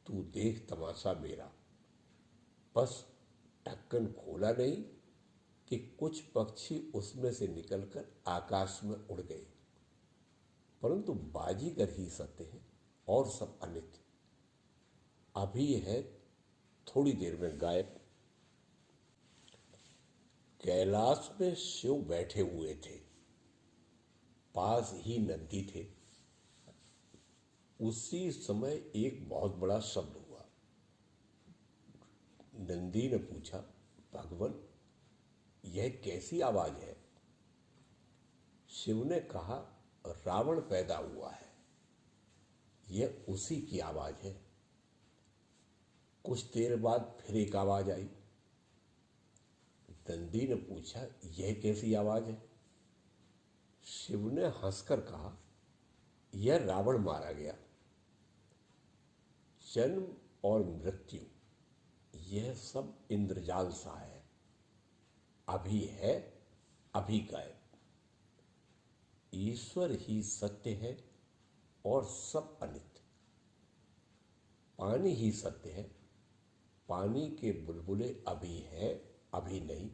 तू देख तमाशा मेरा। बस ढक्कन खोला नहीं कि कुछ पक्षी उसमें से निकलकर आकाश में उड़ गए। परंतु बाजीगर ही सत्य है और सब अनित्य। अभी है, थोड़ी देर में गायब। कैलाश में शिव बैठे हुए थे, पास ही नंदी थे। उसी समय एक बहुत बड़ा शब्द हुआ। नंदी ने पूछा, भगवान यह कैसी आवाज है? शिव ने कहा, रावण पैदा हुआ है, यह उसी की आवाज है। कुछ देर बाद फिर एक आवाज आई। नंदी ने पूछा, यह कैसी आवाज है? शिव ने हंसकर कहा, यह रावण मारा गया। जन्म और मृत्यु, यह सब इंद्रजाल सा है, अभी है, अभी गायब। ईश्वर ही सत्य है और सब अनित्य। पानी ही सत्य है, पानी के बुलबुले अभी है, अभी नहीं।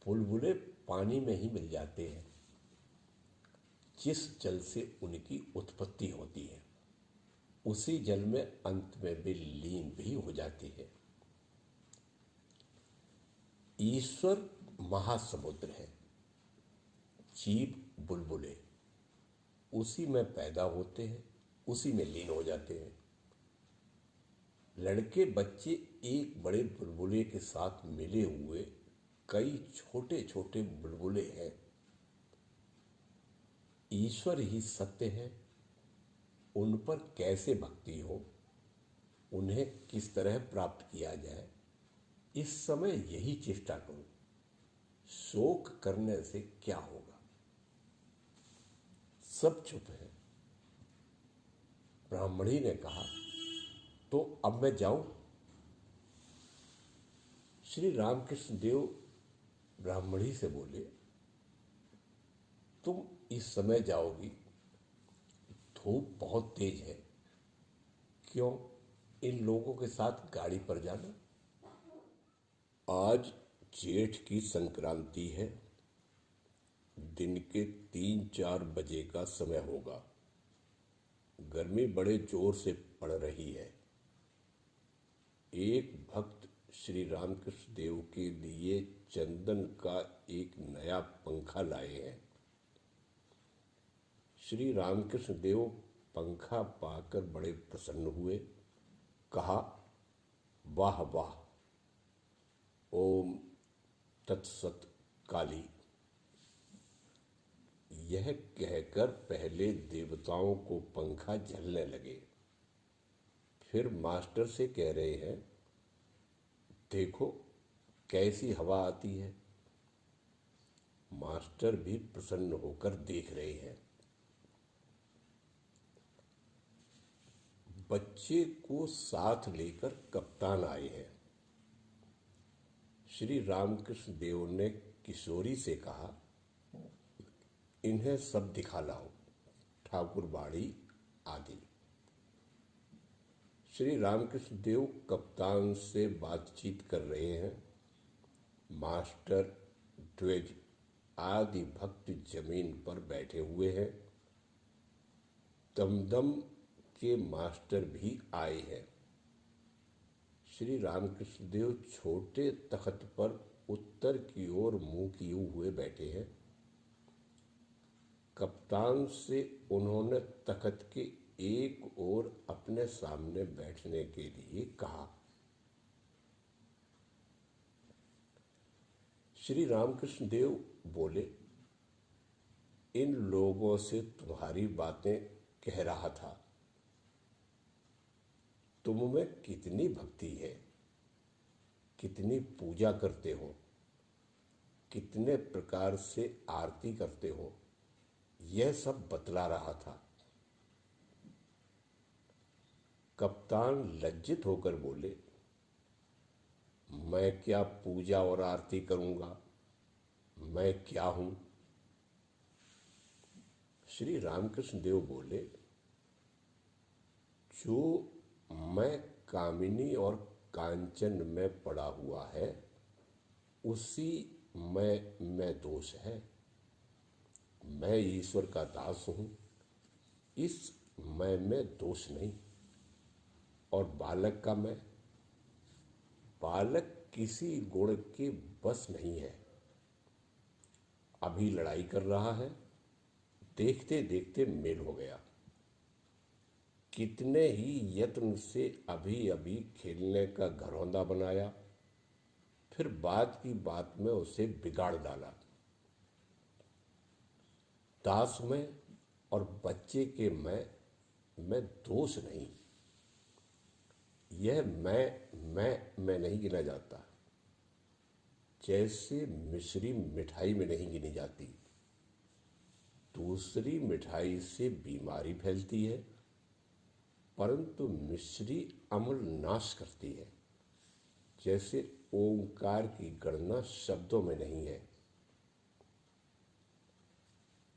बुलबुले पानी में ही मिल जाते हैं, जिस जल से उनकी उत्पत्ति होती है, उसी जल में अंत में वे लीन भी हो जाती है। ईश्वर महासमुद्र है, जीव बुलबुले उसी में पैदा होते हैं, उसी में लीन हो जाते हैं। लड़के बच्चे एक बड़े बुलबुले के साथ मिले हुए कई छोटे छोटे बुलबुले हैं। ईश्वर ही सत्य है, उन पर कैसे भक्ति हो, उन्हें किस तरह प्राप्त किया जाए, इस समय यही चेष्टा करो। शोक करने से क्या होगा? सब चुप है। ब्राह्मणी ने कहा, तो अब मैं जाऊं? श्री रामकृष्ण देव ब्राह्मणी से बोले, तुम इस समय जाओगी? धूप बहुत तेज है। क्यों, इन लोगों के साथ गाड़ी पर जाना? आज जेठ की संक्रांति है, दिन के 3-4 बजे का समय होगा। गर्मी बड़े जोर से पड़ रही है। एक भक्त श्री रामकृष्ण देव के लिए चंदन का एक नया पंखा लाए हैं। श्री रामकृष्ण देव पंखा पाकर बड़े प्रसन्न हुए। कहा, वाह वाह, ओम तत्सत काली। यह कहकर पहले देवताओं को पंखा झलने लगे, फिर मास्टर से कह रहे हैं, देखो कैसी हवा आती है। मास्टर भी प्रसन्न होकर देख रहे हैं। बच्चे को साथ लेकर कप्तान आए हैं। श्री रामकृष्ण देव ने किशोरी से कहा, इन्हें सब दिखा लाओ, ठाकुरबाड़ी आदि। श्री रामकृष्ण देव कप्तान से बातचीत कर रहे हैं। मास्टर, द्विज आदि भक्त जमीन पर बैठे हुए हैं। दमदम के मास्टर भी आए हैं। श्री रामकृष्ण देव छोटे तख्त पर उत्तर की ओर मुंह किए हुए बैठे हैं। कप्तान से उन्होंने तख्त के एक ओर अपने सामने बैठने के लिए कहा। श्री रामकृष्ण देव बोले, इन लोगों से तुम्हारी बातें कह रहा था। तुम में कितनी भक्ति है, कितनी पूजा करते हो, कितने प्रकार से आरती करते हो, यह सब बतला रहा था। कप्तान लज्जित होकर बोले, मैं क्या पूजा और आरती करूंगा, मैं क्या हूं। श्री रामकृष्ण देव बोले, जो मैं कामिनी और कांचन में पड़ा हुआ है, उसी मैं दोष है। मैं ईश्वर का दास हूं, इस मैं में दोष नहीं। और बालक का मैं, बालक किसी गुण के बस नहीं है। अभी लड़ाई कर रहा है, देखते देखते मेल हो गया। कितने ही यत्न से अभी अभी खेलने का घरौंदा बनाया, फिर बात की बात में उसे बिगाड़ डाला। दास में और बच्चे के मैं दोष नहीं। यह मैं नहीं गिना जाता। जैसे मिश्री मिठाई में नहीं गिनी जाती। दूसरी मिठाई से बीमारी फैलती है, परंतु मिश्री अम्ल नाश करती है। जैसे ओंकार की गणना शब्दों में नहीं है।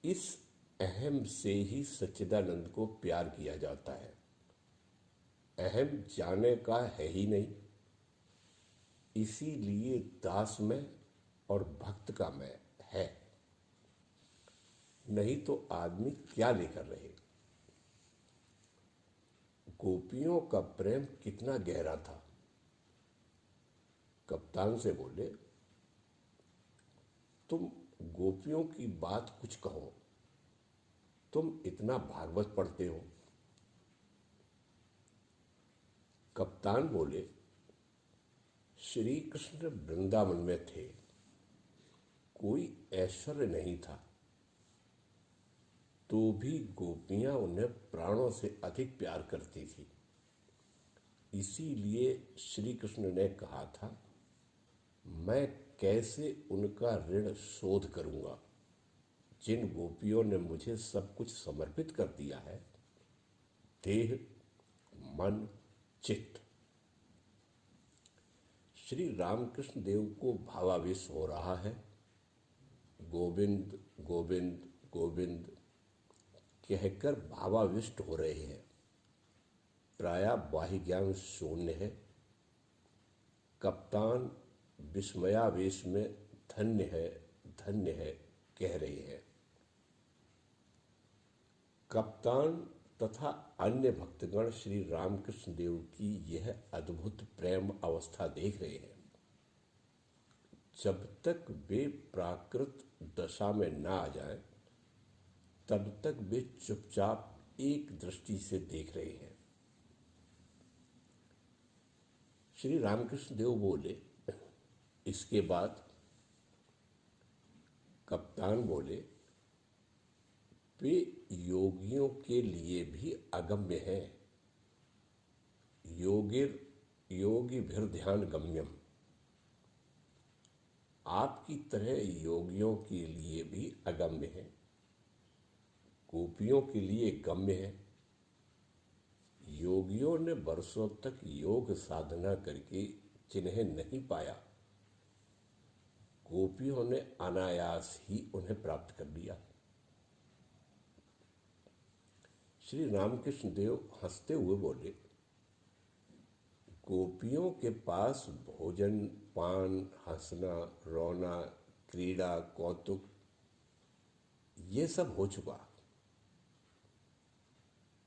इस अहम से ही सच्चिदानंद को प्यार किया जाता है। अहम जाने का है ही नहीं, इसीलिए दास में और भक्त का मैं है। नहीं तो आदमी क्या लेकर रहे। गोपियों का प्रेम कितना गहरा था। कप्तान से बोले, तुम गोपियों की बात कुछ कहो, तुम इतना भागवत पढ़ते हो। कप्तान बोले, श्री कृष्ण वृंदावन में थे, कोई ऐश्वर्य नहीं था, तो भी गोपियां उन्हें प्राणों से अधिक प्यार करती थी। इसीलिए श्री कृष्ण ने कहा था, मैं कैसे उनका ऋण शोध करूंगा। जिन गोपियों ने मुझे सब कुछ समर्पित कर दिया है, देह, मन, चित्त। श्री रामकृष्ण देव को भावावेश हो रहा है। गोविंद गोविंद गोविंद कहकर भावाविष्ट हो रहे हैं। प्रायः बाह्य ज्ञान शून्य है। कप्तान विस्मयावेश में धन्य है कह रहे हैं। कप्तान तथा अन्य भक्तगण श्री रामकृष्ण देव की यह अद्भुत प्रेम अवस्था देख रहे हैं। जब तक वे प्राकृत दशा में न आ जाएं, तब तक वे चुपचाप एक दृष्टि से देख रहे हैं। श्री रामकृष्ण देव बोले, इसके बाद कप्तान बोले, वे योगियों के लिए भी अगम्य है। योगी ध्यान गम्यम। आपकी तरह योगियों के लिए भी अगम्य है, गोपियों के लिए गम्य है। योगियों ने वर्षों तक योग साधना करके जिन्हें नहीं पाया, गोपियों ने अनायास ही उन्हें प्राप्त कर लिया। श्री रामकृष्ण देव हंसते हुए बोले, गोपियों के पास भोजन, पान, हंसना, रोना, क्रीड़ा, कौतुक ये सब हो चुका।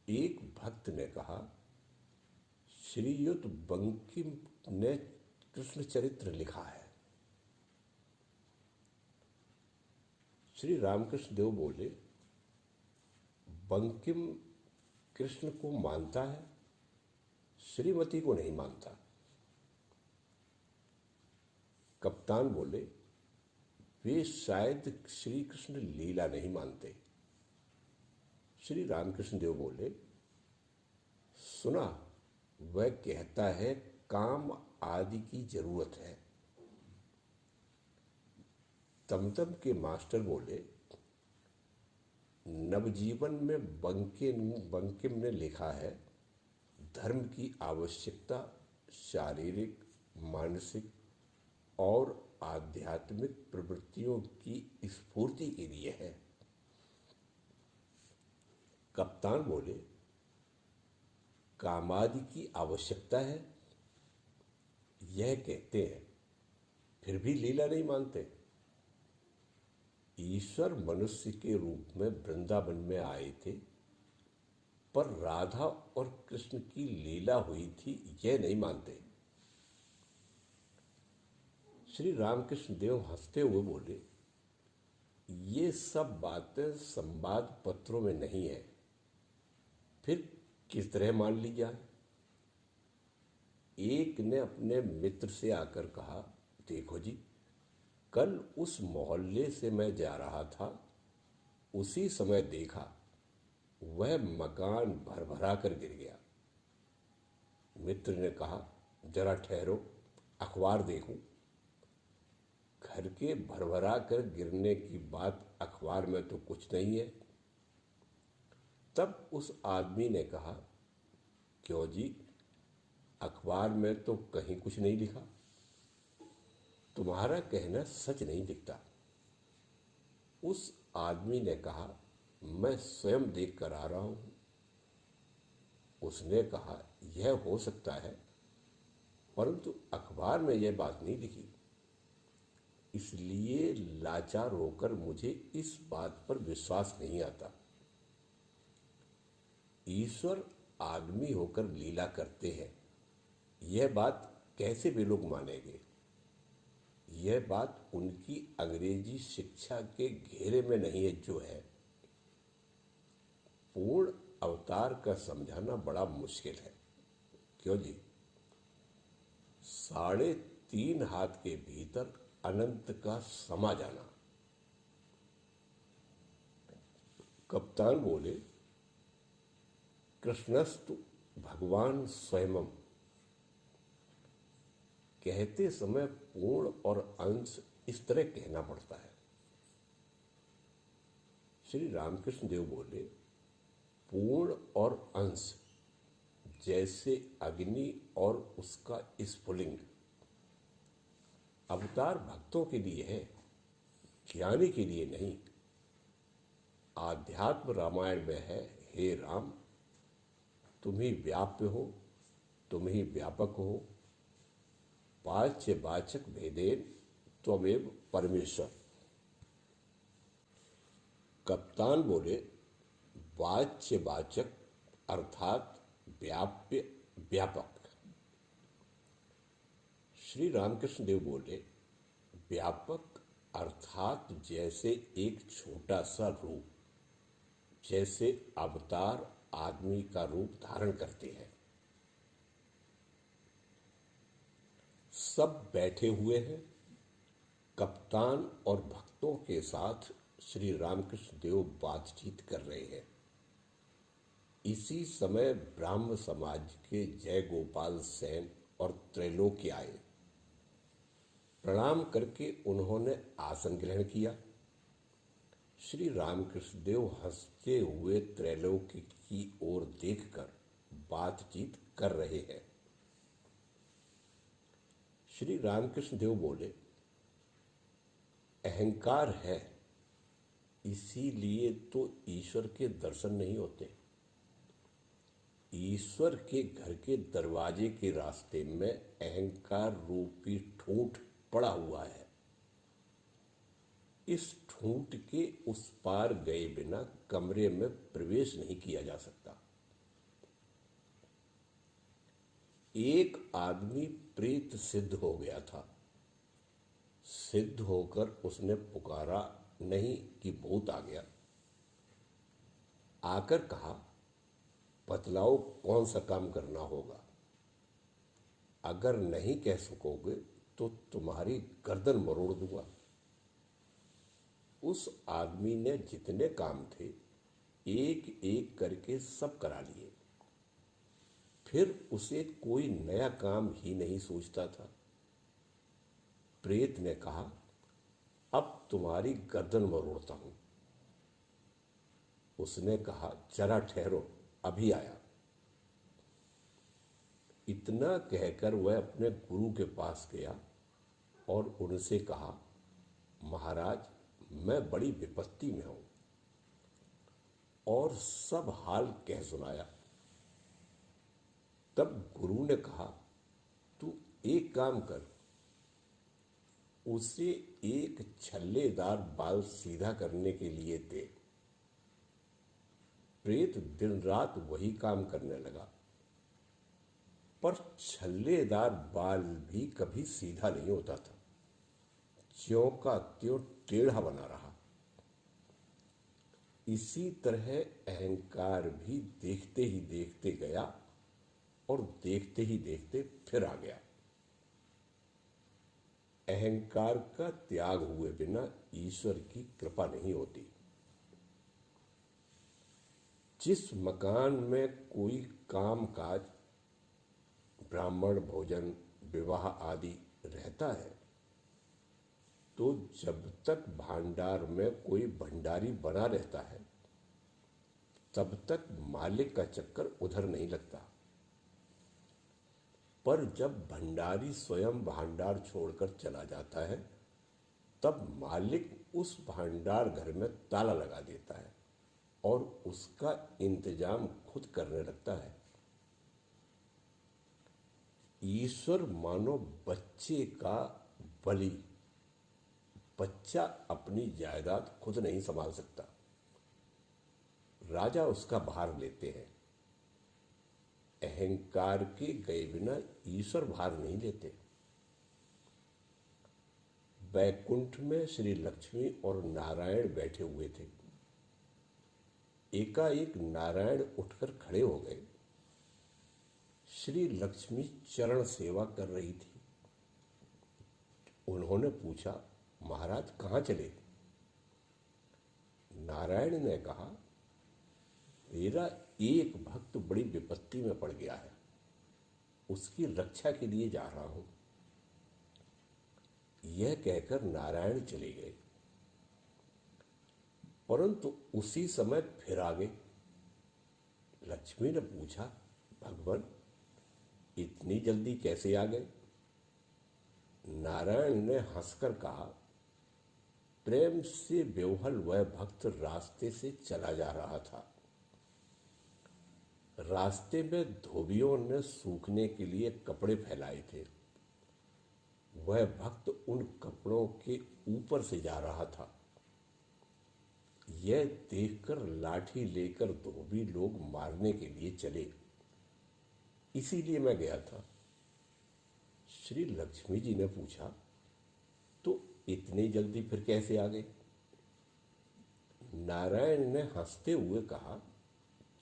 एक भक्त ने कहा, श्रीयुत बंकिम ने कृष्ण चरित्र लिखा है। श्री रामकृष्ण देव बोले, बंकिम कृष्ण को मानता है, श्रीमती को नहीं मानता। कप्तान बोले, वे शायद श्री कृष्ण लीला नहीं मानते। श्री रामकृष्ण देव बोले, सुना, वह कहता है काम आदि की जरूरत है। तमतम के मास्टर बोले, नवजीवन में बंकिम ने लिखा है, धर्म की आवश्यकता शारीरिक, मानसिक और आध्यात्मिक प्रवृत्तियों की स्फूर्ति के लिए है। कप्तान बोले, कामादि की आवश्यकता है, यह कहते हैं, फिर भी लीला नहीं मानते। ईश्वर मनुष्य के रूप में वृंदावन में आए थे, पर राधा और कृष्ण की लीला हुई थी, यह नहीं मानते। श्री रामकृष्ण देव हंसते हुए बोले, ये सब बातें संवाद पत्रों में नहीं है, फिर किस तरह मान ली जाए। एक ने अपने मित्र से आकर कहा, देखो जी, कल उस मोहल्ले से मैं जा रहा था, उसी समय देखा वह मकान भरभरा कर गिर गया। मित्र ने कहा, जरा ठहरो, अखबार देखूं। घर के भरभरा कर गिरने की बात अखबार में तो कुछ नहीं है। तब उस आदमी ने कहा, क्यों जी, अखबार में तो कहीं कुछ नहीं लिखा। तुम्हारा कहना सच नहीं दिखता। उस आदमी ने कहा, मैं स्वयं देख कर आ रहा हूं। उसने कहा, यह हो सकता है, परंतु अखबार में यह बात नहीं लिखी, इसलिए लाचार होकर मुझे इस बात पर विश्वास नहीं आता। ईश्वर आदमी होकर लीला करते हैं, यह बात कैसे वे लोग मानेंगे। यह बात उनकी अंग्रेजी शिक्षा के घेरे में नहीं है जो है। पूर्ण अवतार का समझाना बड़ा मुश्किल है। क्यों जी, 3.5 हाथ के भीतर अनंत का समा जाना। कप्तान बोले, कृष्णस्तु भगवान स्वयं। कहते समय पूर्ण और अंश इस तरह कहना पड़ता है। श्री रामकृष्ण देव बोले, पूर्ण और अंश जैसे अग्नि और उसका स्फुलिंग। अवतार भक्तों के लिए है, ज्ञानी के लिए नहीं। आध्यात्म रामायण में है, हे राम, तुम ही व्याप्य हो, तुम ही व्यापक हो, वाच्य वाचक भेदेन त्वमेव परमेश्वर। कप्तान बोले, वाच्य वाचक अर्थात व्याप्य व्यापक। श्री रामकृष्ण देव बोले, व्यापक अर्थात जैसे एक छोटा सा रूप, जैसे अवतार आदमी का रूप धारण करते हैं। सब बैठे हुए हैं। कप्तान और भक्तों के साथ श्री रामकृष्ण देव बातचीत कर रहे हैं। इसी समय ब्राह्म समाज के जय गोपाल सेन और त्रैलोक्य आए। प्रणाम करके उन्होंने आसन ग्रहण किया। श्री रामकृष्ण देव हंसते हुए त्रैलोक्य की ओर देखकर बातचीत कर रहे हैं। श्री रामकृष्ण देव बोले, अहंकार है, इसीलिए तो ईश्वर के दर्शन नहीं होते। ईश्वर के घर के दरवाजे के रास्ते में अहंकार रूपी ठूंठ पड़ा हुआ है। इस ठूंठ के उस पार गए बिना कमरे में प्रवेश नहीं किया जा सकता। एक आदमी प्रेत सिद्ध हो गया था। सिद्ध होकर उसने पुकारा नहीं कि भूत आ गया। आकर कहा, बतलाओ कौन सा काम करना होगा। अगर नहीं कह सकोगे तो तुम्हारी गर्दन मरोड़ दूंगा। उस आदमी ने जितने काम थे एक एक करके सब करा लिए। फिर उसे कोई नया काम ही नहीं सोचता था। प्रेत ने कहा, अब तुम्हारी गर्दन मरोड़ता हूं। उसने कहा, जरा ठहरो, अभी आया। इतना कहकर वह अपने गुरु के पास गया और उनसे कहा, महाराज, मैं बड़ी विपत्ति में हूं। और सब हाल कह सुनाया। तब गुरु ने कहा, तू एक काम कर, उसे एक छल्लेदार बाल सीधा करने के लिए दे। प्रेत दिन रात वही काम करने लगा, पर छल्लेदार बाल भी कभी सीधा नहीं होता था। ज्यों का त्यों टेढ़ा बना रहा। इसी तरह अहंकार भी देखते ही देखते गया और देखते ही देखते फिर आ गया। अहंकार का त्याग हुए बिना ईश्वर की कृपा नहीं होती। जिस मकान में कोई काम काज, ब्राह्मण भोजन, विवाह आदि रहता है, तो जब तक भांडार में कोई भंडारी बना रहता है तब तक मालिक का चक्कर उधर नहीं लगता। पर जब भंडारी स्वयं भांडार छोड़कर चला जाता है तब मालिक उस भांडार घर में ताला लगा देता है और उसका इंतजाम खुद करने लगता है। ईश्वर मानो बच्चे का बलि। बच्चा अपनी जायदाद खुद नहीं संभाल सकता, राजा उसका भार लेते हैं। अहंकार के गए बिना ईश्वर भार नहीं लेते। वैकुंठ में श्री लक्ष्मी और नारायण बैठे हुए थे। एकाएक नारायण उठकर खड़े हो गए। श्री लक्ष्मी चरण सेवा कर रही थी। उन्होंने पूछा, महाराज कहाँ चले? नारायण ने कहा, मेरा एक भक्त बड़ी विपत्ति में पड़ गया है, उसकी रक्षा के लिए जा रहा हूं। यह कहकर नारायण चले गए, परंतु उसी समय फिर आ गए। लक्ष्मी ने पूछा, भगवान इतनी जल्दी कैसे आ गए? नारायण ने हंसकर कहा, प्रेम से बेवहल वह भक्त रास्ते से चला जा रहा था। रास्ते में धोबियों ने सूखने के लिए कपड़े फैलाए थे। वह भक्त उन कपड़ों के ऊपर से जा रहा था। यह देखकर लाठी लेकर धोबी लोग मारने के लिए चले, इसीलिए मैं गया था। श्री लक्ष्मी जी ने पूछा, तो इतनी जल्दी फिर कैसे आ गए? नारायण ने हंसते हुए कहा,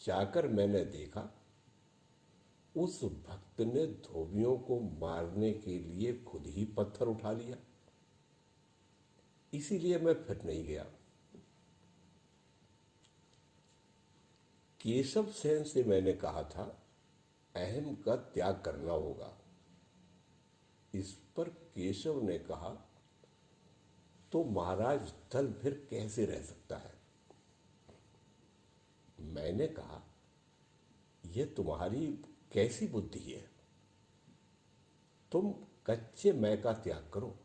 जाकर मैंने देखा उस भक्त ने धोबियों को मारने के लिए खुद ही पत्थर उठा लिया, इसीलिए मैं फिर नहीं गया। केशव सेन से मैंने कहा था, अहम का त्याग करना होगा। इस पर केशव ने कहा, तो महाराज दल फिर कैसे रह सकता है? मैंने कहा, यह तुम्हारी कैसी बुद्धि है? तुम कच्चे मैं का त्याग करो।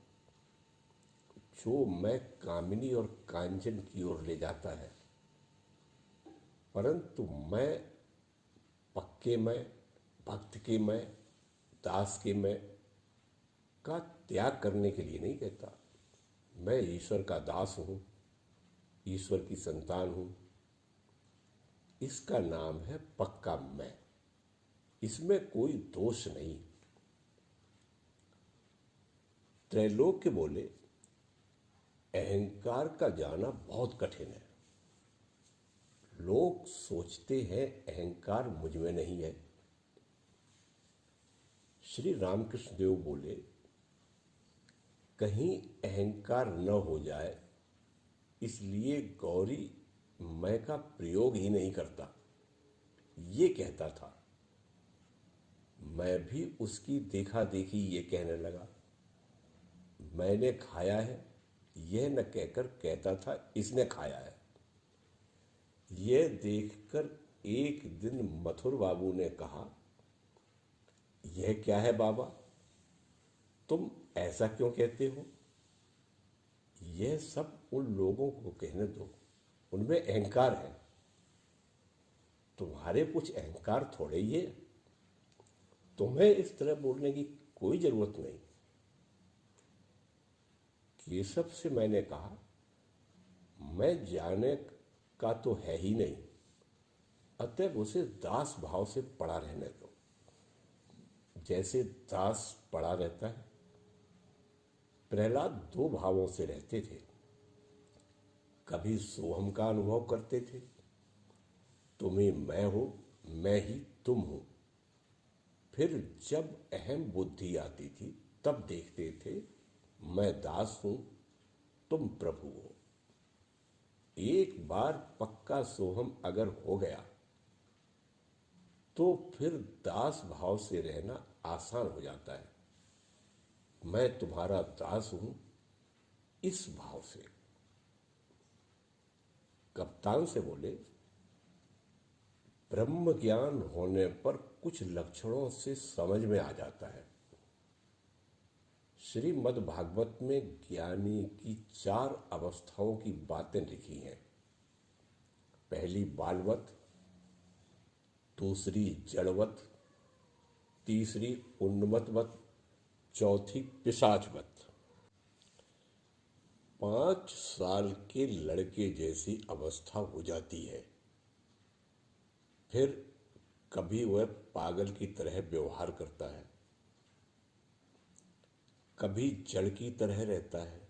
जो मैं कामिनी और कांचन की ओर ले जाता है, परंतु मैं पक्के मैं, भक्त के मैं, दास के मैं का त्याग करने के लिए नहीं कहता। मैं ईश्वर का दास हूं, ईश्वर की संतान हूं। इसका नाम है पक्का मैं। इसमें कोई दोष नहीं। त्रैलोक्य बोले, अहंकार का जाना बहुत कठिन है। लोग सोचते हैं अहंकार मुझ में नहीं है। श्री रामकृष्ण देव बोले, कहीं अहंकार न हो जाए इसलिए गौरी मैं का प्रयोग ही नहीं करता, ये कहता था। मैं भी उसकी देखा देखी ये कहने लगा। मैंने खाया है यह न कहकर कहता था इसने खाया है। यह देखकर एक दिन मथुर बाबू ने कहा, यह क्या है बाबा, तुम ऐसा क्यों कहते हो? यह सब उन लोगों को कहने दो, उनमें अहंकार है। तुम्हारे कुछ अहंकार थोड़े ही है। तुम्हें इस तरह बोलने की कोई जरूरत नहीं। केशव से मैंने कहा, मैं जाने का तो है ही नहीं, अतएव उसे दास भाव से पड़ा रहने दो। जैसे दास पड़ा रहता है। प्रहलाद दो भावों से रहते थे। कभी सोहम का अनुभव करते थे, तुम ही मैं हो, मैं ही तुम हो। फिर जब अहम बुद्धि आती थी तब देखते थे, मैं दास हूं, तुम प्रभु हो। एक बार पक्का सोहम अगर हो गया तो फिर दास भाव से रहना आसान हो जाता है। मैं तुम्हारा दास हूं, इस भाव से। कप्तान से बोले, ब्रह्म ज्ञान होने पर कुछ लक्षणों से समझ में आ जाता है। श्रीमद् भागवत में ज्ञानी की 4 अवस्थाओं की बातें लिखी हैं। पहली बालवत, दूसरी जड़वत, तीसरी उन्मत्तवत, चौथी पिशाचवत। 5 साल के लड़के जैसी अवस्था हो जाती है। फिर कभी वह पागल की तरह व्यवहार करता है, कभी जड़ की तरह रहता है।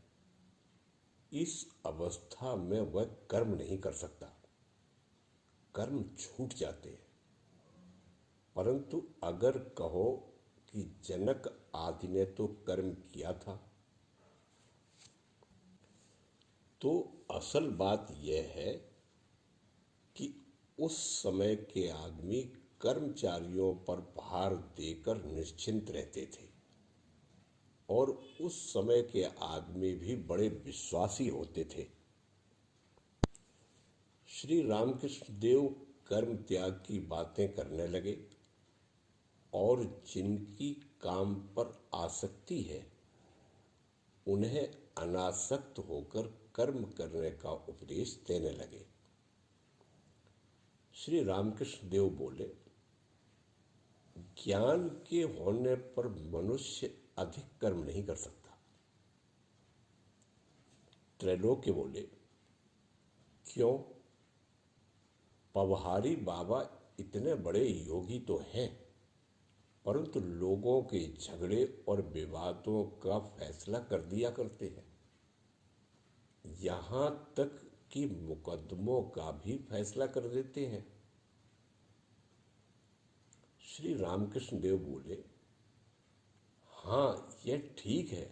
इस अवस्था में वह कर्म नहीं कर सकता, कर्म छूट जाते हैं। परंतु अगर कहो कि जनक आदि ने तो कर्म किया था, तो असल बात यह है कि उस समय के आदमी कर्मचारियों पर भार देकर निश्चिंत रहते थे, और उस समय के आदमी भी बड़े विश्वासी होते थे। श्री रामकृष्ण देव कर्म त्याग की बातें करने लगे, और जिनकी काम पर आसक्ति है उन्हें अनासक्त होकर कर्म करने का उपदेश देने लगे। श्री रामकृष्ण देव बोले, ज्ञान के होने पर मनुष्य अधिक कर्म नहीं कर सकता। त्रैलोक्य बोले, क्यों? पवहारी बाबा इतने बड़े योगी तो हैं, परंतु लोगों के झगड़े और विवादों का फैसला कर दिया करते हैं। यहां तक कि मुकदमों का भी फैसला कर देते हैं। श्री रामकृष्ण देव बोले, हाँ यह ठीक है।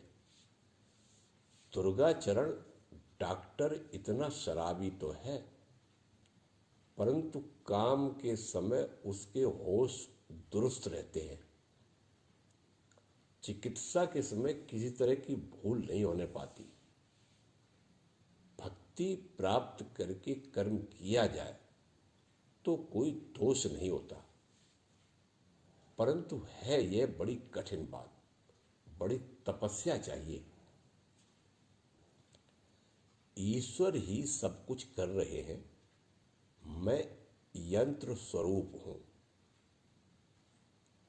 दुर्गाचरण डॉक्टर इतना शराबी तो है, परंतु काम के समय उसके होश दुरुस्त रहते हैं। चिकित्सा के समय किसी तरह की भूल नहीं होने पाती। भक्ति प्राप्त करके कर्म किया जाए तो कोई दोष नहीं होता, परंतु है यह बड़ी कठिन बात, बड़ी तपस्या चाहिए। ईश्वर ही सब कुछ कर रहे हैं, मैं यंत्र स्वरूप हूं।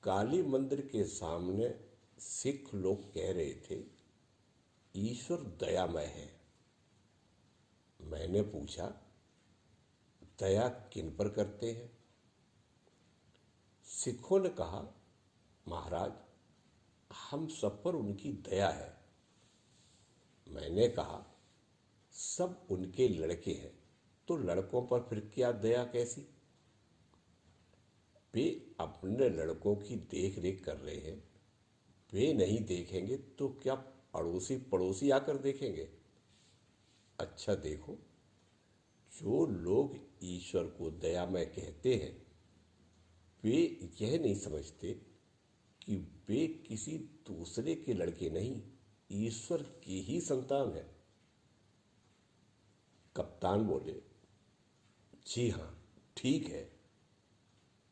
काली मंदिर के सामने सिख लोग कह रहे थे, ईश्वर दयामय है। मैंने पूछा, दया किन पर करते हैं? सिखों ने कहा, महाराज हम सब पर उनकी दया है। मैंने कहा, सब उनके लड़के हैं तो लड़कों पर फिर क्या दया कैसी? वे अपने लड़कों की देख रेख कर रहे हैं, वे नहीं देखेंगे तो क्या अड़ोसी पड़ोसी आकर देखेंगे? अच्छा देखो, जो लोग ईश्वर को दयामय कहते हैं वे यह नहीं समझते कि वे किसी दूसरे के लड़के नहीं, ईश्वर की ही संतान है। कप्तान बोले, जी हाँ ठीक है,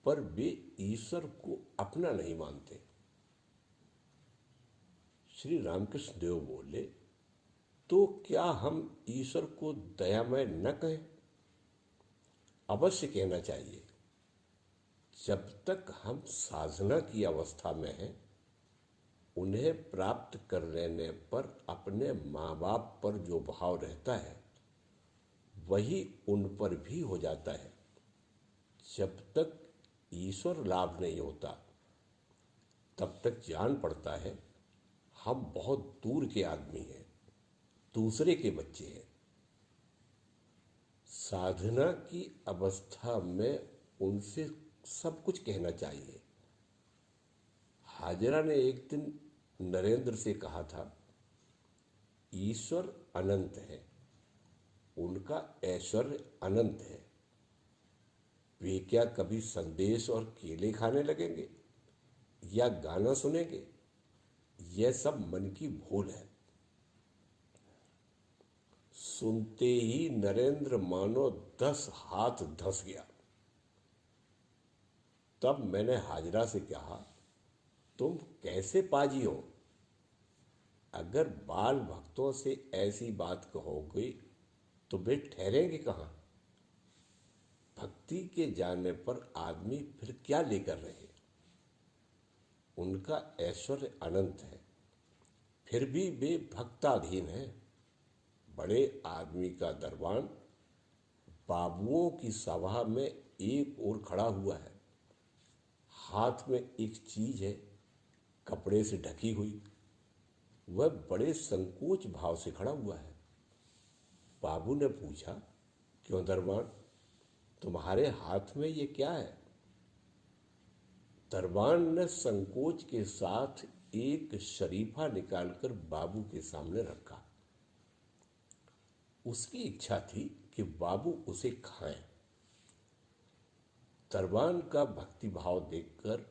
पर वे ईश्वर को अपना नहीं मानते। श्री रामकृष्ण देव बोले, तो क्या हम ईश्वर को दयामय न कहें? अवश्य कहना चाहिए। जब तक हम साधना की अवस्था में हैं, उन्हें प्राप्त कर लेने पर अपने माँ बाप पर जो भाव रहता है वही उन पर भी हो जाता है। जब तक ईश्वर लाभ नहीं होता तब तक जान पड़ता है हम बहुत दूर के आदमी हैं, दूसरे के बच्चे हैं। साधना की अवस्था में उनसे सब कुछ कहना चाहिए। हाजरा ने एक दिन नरेंद्र से कहा था, ईश्वर अनंत है, उनका ऐश्वर्य अनंत है, वे क्या कभी संदेश और केले खाने लगेंगे या गाना सुनेंगे? यह सब मन की भूल है। सुनते ही नरेंद्र मानो 10 हाथ धंस गया। तब मैंने हाजरा से कहा, तुम कैसे पाजी हो? अगर बाल भक्तों से ऐसी बात कहोगे तो वे ठहरेंगे कहाँ? भक्ति के जाने पर आदमी फिर क्या लेकर रहे? उनका ऐश्वर्य अनंत है, फिर भी वे भक्ताधीन हैं। बड़े आदमी का दरबान बाबुओं की सभा में एक ओर खड़ा हुआ है, हाथ में एक चीज है कपड़े से ढकी हुई, वह बड़े संकोच भाव से खड़ा हुआ है। बाबू ने पूछा, क्यों दरबान, तुम्हारे हाथ में ये क्या है? दरबान ने संकोच के साथ एक शरीफा निकालकर बाबू के सामने रखा। उसकी इच्छा थी कि बाबू उसे खाएं। दरबान का भक्ति भाव देखकर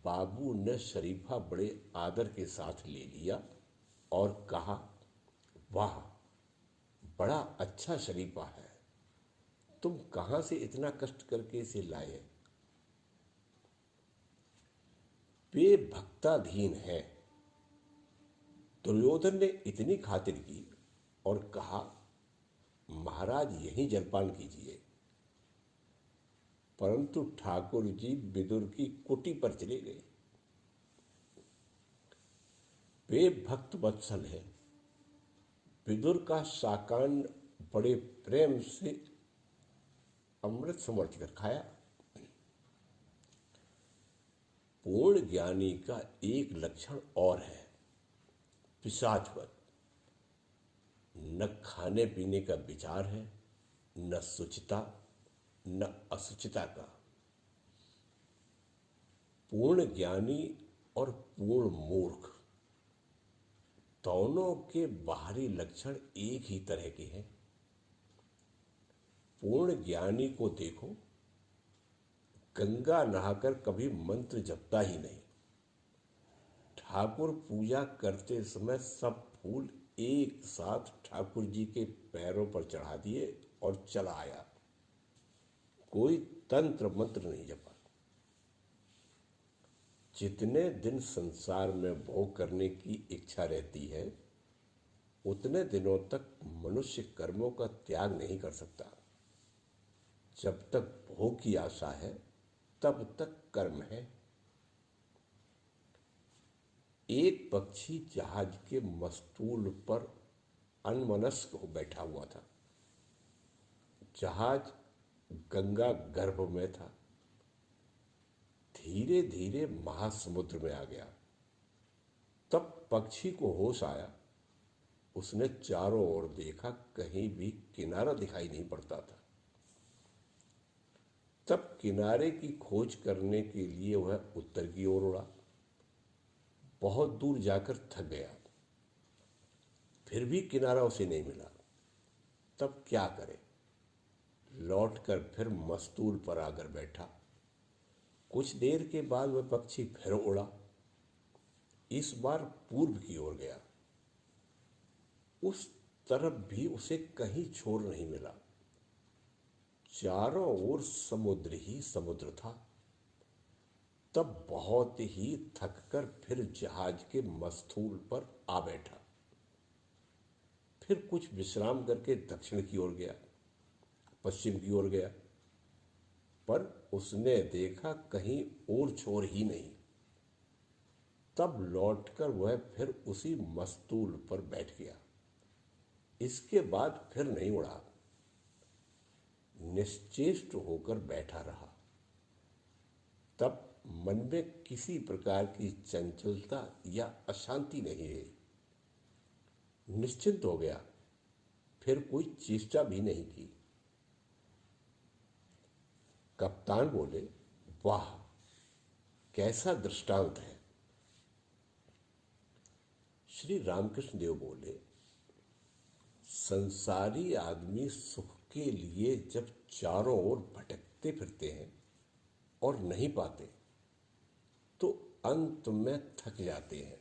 बाबू ने शरीफा बड़े आदर के साथ ले लिया और कहा, वाह, बड़ा अच्छा शरीफा है, तुम कहां से इतना कष्ट करके इसे लाए? वे भक्ताधीन हैं। दुर्योधन ने इतनी खातिर की और कहा, महाराज यहीं जलपान कीजिए। परंतु ठाकुर जी विदुर की कुटी पर चले गए। वे भक्त वत्सल हैं। विदुर का शाकान बड़े प्रेम से अमृत समर्थ कर खाया। पूर्ण ज्ञानी का एक लक्षण और है, पिशाचवत। न खाने पीने का विचार है, न शुचिता न असुचिता का। पूर्ण ज्ञानी और पूर्ण मूर्ख दोनों के बाहरी लक्षण एक ही तरह के हैं। पूर्ण ज्ञानी को देखो, गंगा नहाकर कभी मंत्र जपता ही नहीं, ठाकुर पूजा करते समय सब फूल एक साथ ठाकुर जी के पैरों पर चढ़ा दिए और चला आया। कोई तंत्र मंत्र नहीं जपा। जितने दिन संसार में भोग करने की इच्छा रहती है उतने दिनों तक मनुष्य कर्मों का त्याग नहीं कर सकता। जब तक भोग की आशा है तब तक कर्म है। एक पक्षी जहाज के मस्तूल पर अनमनस्क हो बैठा हुआ था। जहाज गंगा गर्भ में था। धीरे धीरे महासमुद्र में आ गया। तब पक्षी को होश आया। उसने चारों ओर देखा, कहीं भी किनारा दिखाई नहीं पड़ता था। तब किनारे की खोज करने के लिए वह उत्तर की ओर उड़ा। बहुत दूर जाकर थक गया, फिर भी किनारा उसे नहीं मिला। तब क्या करे? लौटकर फिर मस्तूल पर आकर बैठा। कुछ देर के बाद वह पक्षी फिर उड़ा। इस बार पूर्व की ओर गया। उस तरफ भी उसे कहीं छोर नहीं मिला। चारों ओर समुद्र ही समुद्र था। तब बहुत ही थककर फिर जहाज के मस्तूल पर आ बैठा। फिर कुछ विश्राम करके दक्षिण की ओर गया, पश्चिम की ओर गया, पर उसने देखा कहीं और छोर ही नहीं। तब लौटकर वह फिर उसी मस्तूल पर बैठ गया। इसके बाद फिर नहीं उड़ा। निश्चेष्ट होकर बैठा रहा। तब मन में किसी प्रकार की चंचलता या अशांति नहीं रही। निश्चिंत हो गया। फिर कोई चेष्टा भी नहीं की। कप्तान बोले, वाह, कैसा दृष्टांत है। श्री रामकृष्ण देव बोले, संसारी आदमी सुख के लिए जब चारों ओर भटकते फिरते हैं और नहीं पाते तो अंत में थक जाते हैं।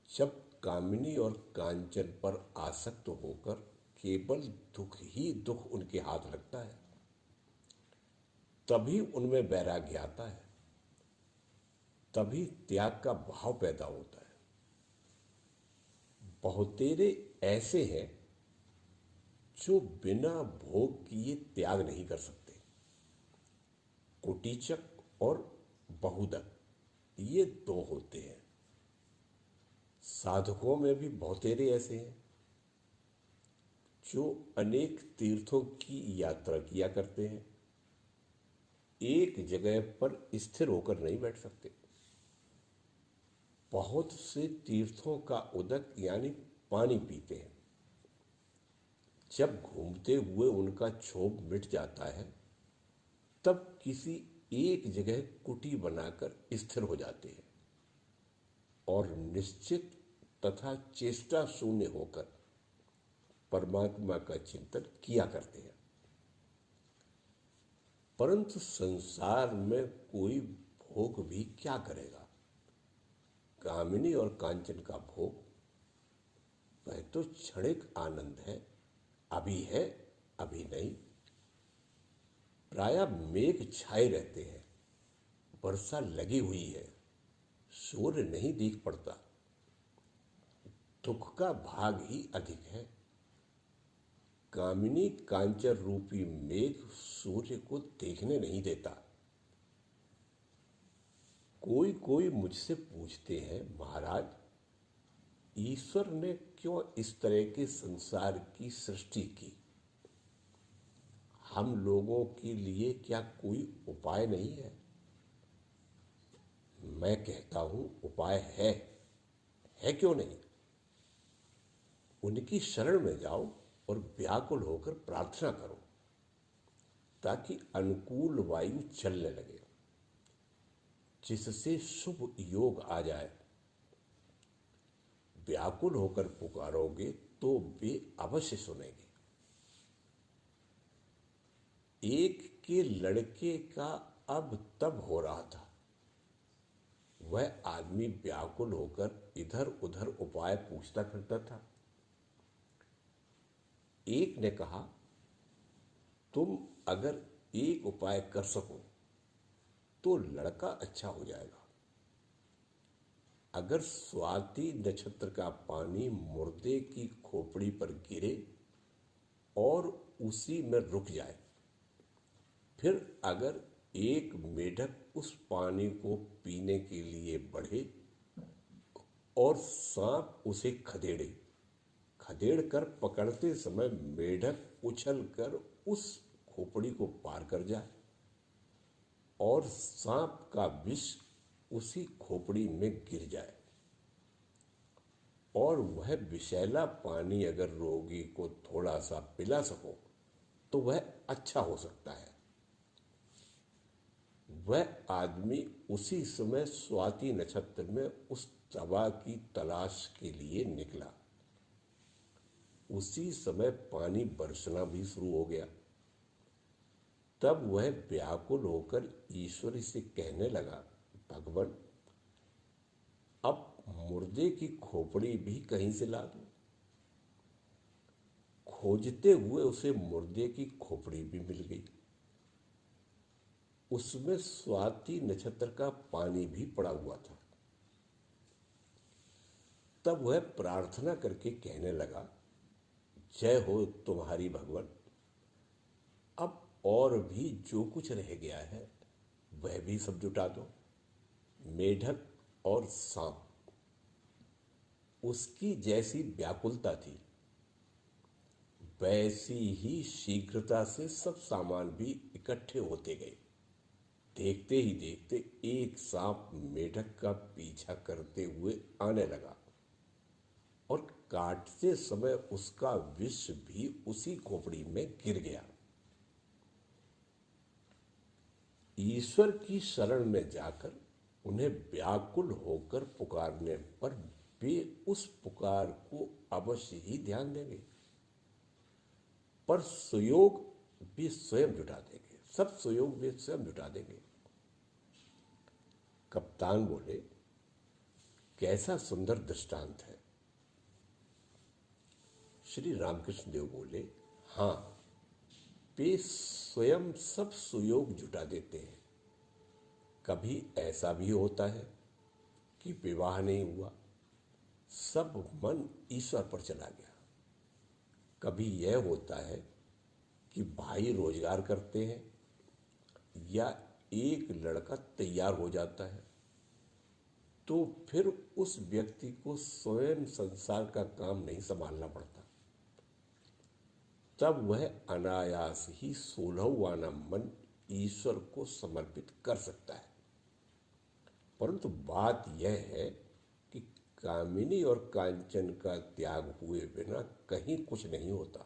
जब कामिनी और कांचन पर आसक्त होकर केवल दुख ही दुख उनके हाथ लगता है, तभी उनमें वैराग्य आता है। तभी त्याग का भाव पैदा होता है। बहुतेरे ऐसे हैं जो बिना भोग किए त्याग नहीं कर सकते। कुटीचक और बहुदक, ये दो होते हैं। साधकों में भी बहुतेरे ऐसे हैं जो अनेक तीर्थों की यात्रा किया करते हैं, एक जगह पर स्थिर होकर नहीं बैठ सकते। बहुत से तीर्थों का उदक यानी पानी पीते हैं। जब घूमते हुए उनका क्षोभ मिट जाता है तब किसी एक जगह कुटी बनाकर स्थिर हो जाते हैं और निश्चित तथा चेष्टा शून्य होकर परमात्मा का चिंतन किया करते हैं। परंतु संसार में कोई भोग भी क्या करेगा? कामिनी और कांचन का भोग वह तो क्षणिक आनंद है, अभी है अभी नहीं। प्रायः मेघ छाए रहते हैं, वर्षा लगी हुई है, सूर्य नहीं दिख पड़ता। दुख का भाग ही अधिक है। कामिनी कांचन रूपी मेघ सूर्य को देखने नहीं देता। कोई कोई मुझसे पूछते हैं, महाराज, ईश्वर ने क्यों इस तरह के संसार की सृष्टि की? हम लोगों के लिए क्या कोई उपाय नहीं है? मैं कहता हूं, उपाय है क्यों नहीं? उनकी शरण में जाओ और व्याकुल होकर प्रार्थना करो ताकि अनुकूल वायु चलने लगे, जिससे शुभ योग आ जाए। व्याकुल होकर पुकारोगे तो वे अवश्य सुनेंगे। एक के लड़के का अब तब हो रहा था। वह आदमी व्याकुल होकर इधर उधर उपाय पूछता करता था। एक ने कहा, तुम अगर एक उपाय कर सको तो लड़का अच्छा हो जाएगा। अगर स्वाति नक्षत्र का पानी मुर्दे की खोपड़ी पर गिरे और उसी में रुक जाए, फिर अगर एक मेढक उस पानी को पीने के लिए बढ़े और सांप उसे खदेड़े, खदेड़ कर पकड़ते समय मेढक उछल कर उस खोपड़ी को पार कर जाए और सांप का विष उसी खोपड़ी में गिर जाए और वह विषैला पानी अगर रोगी को थोड़ा सा पिला सको तो वह अच्छा हो सकता है। वह आदमी उसी समय स्वाति नक्षत्र में उस दवा की तलाश के लिए निकला। उसी समय पानी बरसना भी शुरू हो गया। तब वह व्याकुल होकर ईश्वर से कहने लगा, भगवान, अब मुर्दे की खोपड़ी भी कहीं से ला दूं। खोजते हुए उसे मुर्दे की खोपड़ी भी मिल गई। उसमें स्वाति नक्षत्र का पानी भी पड़ा हुआ था। तब वह प्रार्थना करके कहने लगा, जय हो तुम्हारी भगवान। अब और भी जो कुछ रह गया है वह भी सब जुटा दो। मेढक और सांप, उसकी जैसी व्याकुलता थी वैसी ही शीघ्रता से सब सामान भी इकट्ठे होते गए। देखते ही देखते एक सांप मेढक का पीछा करते हुए आने लगा और काटते समय उसका विष भी उसी खोपड़ी में गिर गया। ईश्वर की शरण में जाकर उन्हें व्याकुल होकर पुकारने पर वे उस पुकार को अवश्य ही ध्यान देंगे, पर सुयोग भी स्वयं जुटा देंगे। सब सुयोग वे स्वयं जुटा देंगे। कप्तान बोले, कैसा सुंदर दृष्टांत है। श्री रामकृष्ण देव बोले, हाँ, वे स्वयं सब सुयोग जुटा देते हैं। कभी ऐसा भी होता है कि विवाह नहीं हुआ, सब मन ईश्वर पर चला गया। कभी यह होता है कि भाई रोजगार करते हैं या एक लड़का तैयार हो जाता है, तो फिर उस व्यक्ति को स्वयं संसार का काम नहीं संभालना पड़ता। तब वह अनायास ही 16वां मन ईश्वर को समर्पित कर सकता है। परंतु बात यह है कि कामिनी और कांचन का त्याग हुए बिना कहीं कुछ नहीं होता।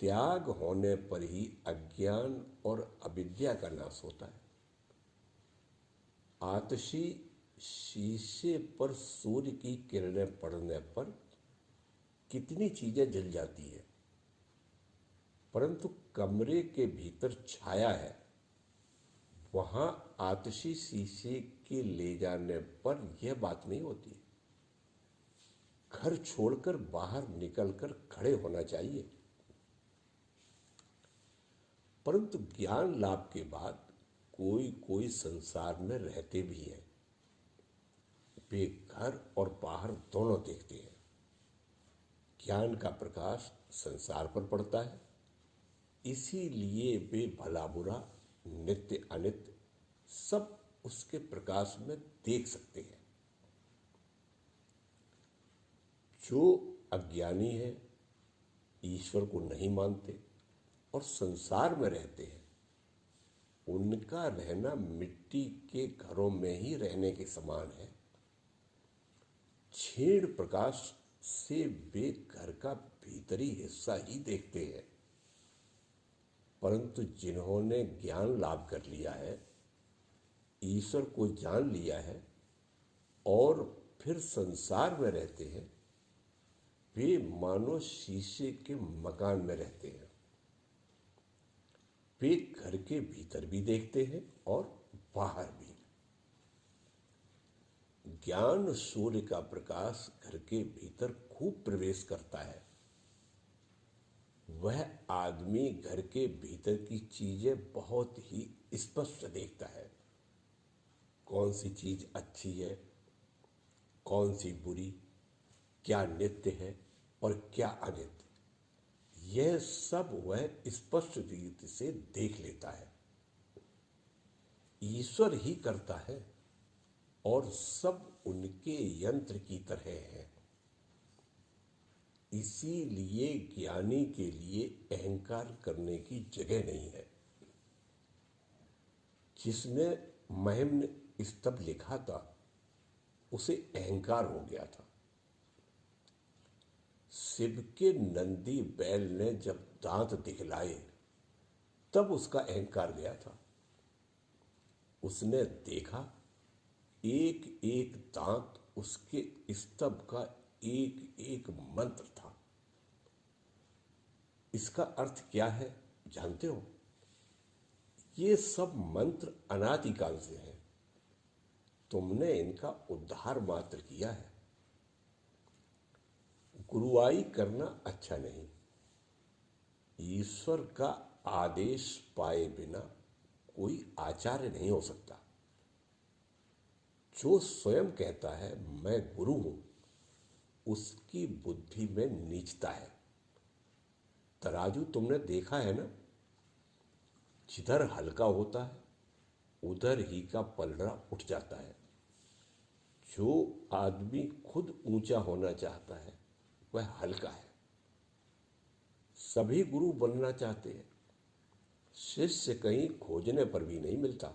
त्याग होने पर ही अज्ञान और अविद्या का नाश होता है। आतशी शीशे पर सूर्य की किरणें पड़ने पर कितनी चीजें जल जाती है, परंतु कमरे के भीतर छाया है, वहां आतशी शीशे के ले जाने पर यह बात नहीं होती। घर छोड़कर बाहर निकलकर खड़े होना चाहिए। परंतु ज्ञान लाभ के बाद कोई कोई संसार में रहते भी हैं। वे घर और बाहर दोनों देखते हैं। ज्ञान का प्रकाश संसार पर पड़ता है, इसीलिए वे भला बुरा, नित्य अनित्य सब उसके प्रकाश में देख सकते हैं। जो अज्ञानी है, ईश्वर को नहीं मानते और संसार में रहते हैं, उनका रहना मिट्टी के घरों में ही रहने के समान है। क्षीण प्रकाश से वे घर का भीतरी हिस्सा ही देखते हैं। परंतु जिन्होंने ज्ञान लाभ कर लिया है, ईश्वर को जान लिया है और फिर संसार में रहते हैं, वे मानो शीशे के मकान में रहते हैं। वे घर के भीतर भी देखते हैं और बाहर भी। ज्ञान सूर्य का प्रकाश घर के भीतर खूब प्रवेश करता है। वह आदमी घर के भीतर की चीजें बहुत ही स्पष्ट देखता है। कौन सी चीज अच्छी है, कौन सी बुरी, क्या नित्य है और क्या अनित्य, यह सब वह स्पष्ट रीति से देख लेता है। ईश्वर ही करता है और सब उनके यंत्र की तरह है। इसीलिए ज्ञानी के लिए अहंकार करने की जगह नहीं है। जिसने महिम्न स्तव लिखा था उसे अहंकार हो गया था। शिव के नंदी बैल ने जब दांत दिखलाए तब उसका अहंकार गया था। उसने देखा एक एक दांत उसके स्तव का एक एक मंत्र था। इसका अर्थ क्या है जानते हो? ये सब मंत्र अनादिकाल से हैं। तुमने इनका उद्धार मात्र किया है। गुरुआई करना अच्छा नहीं। ईश्वर का आदेश पाए बिना कोई आचार्य नहीं हो सकता। जो स्वयं कहता है मैं गुरु हूं, उसकी बुद्धि में नीचता है। तराजू तुमने देखा है ना, जिधर हल्का होता है उधर ही का पलड़ा उठ जाता है। जो आदमी खुद ऊंचा होना चाहता है वह हल्का है। सभी गुरु बनना चाहते हैं, शिष्य कहीं खोजने पर भी नहीं मिलता।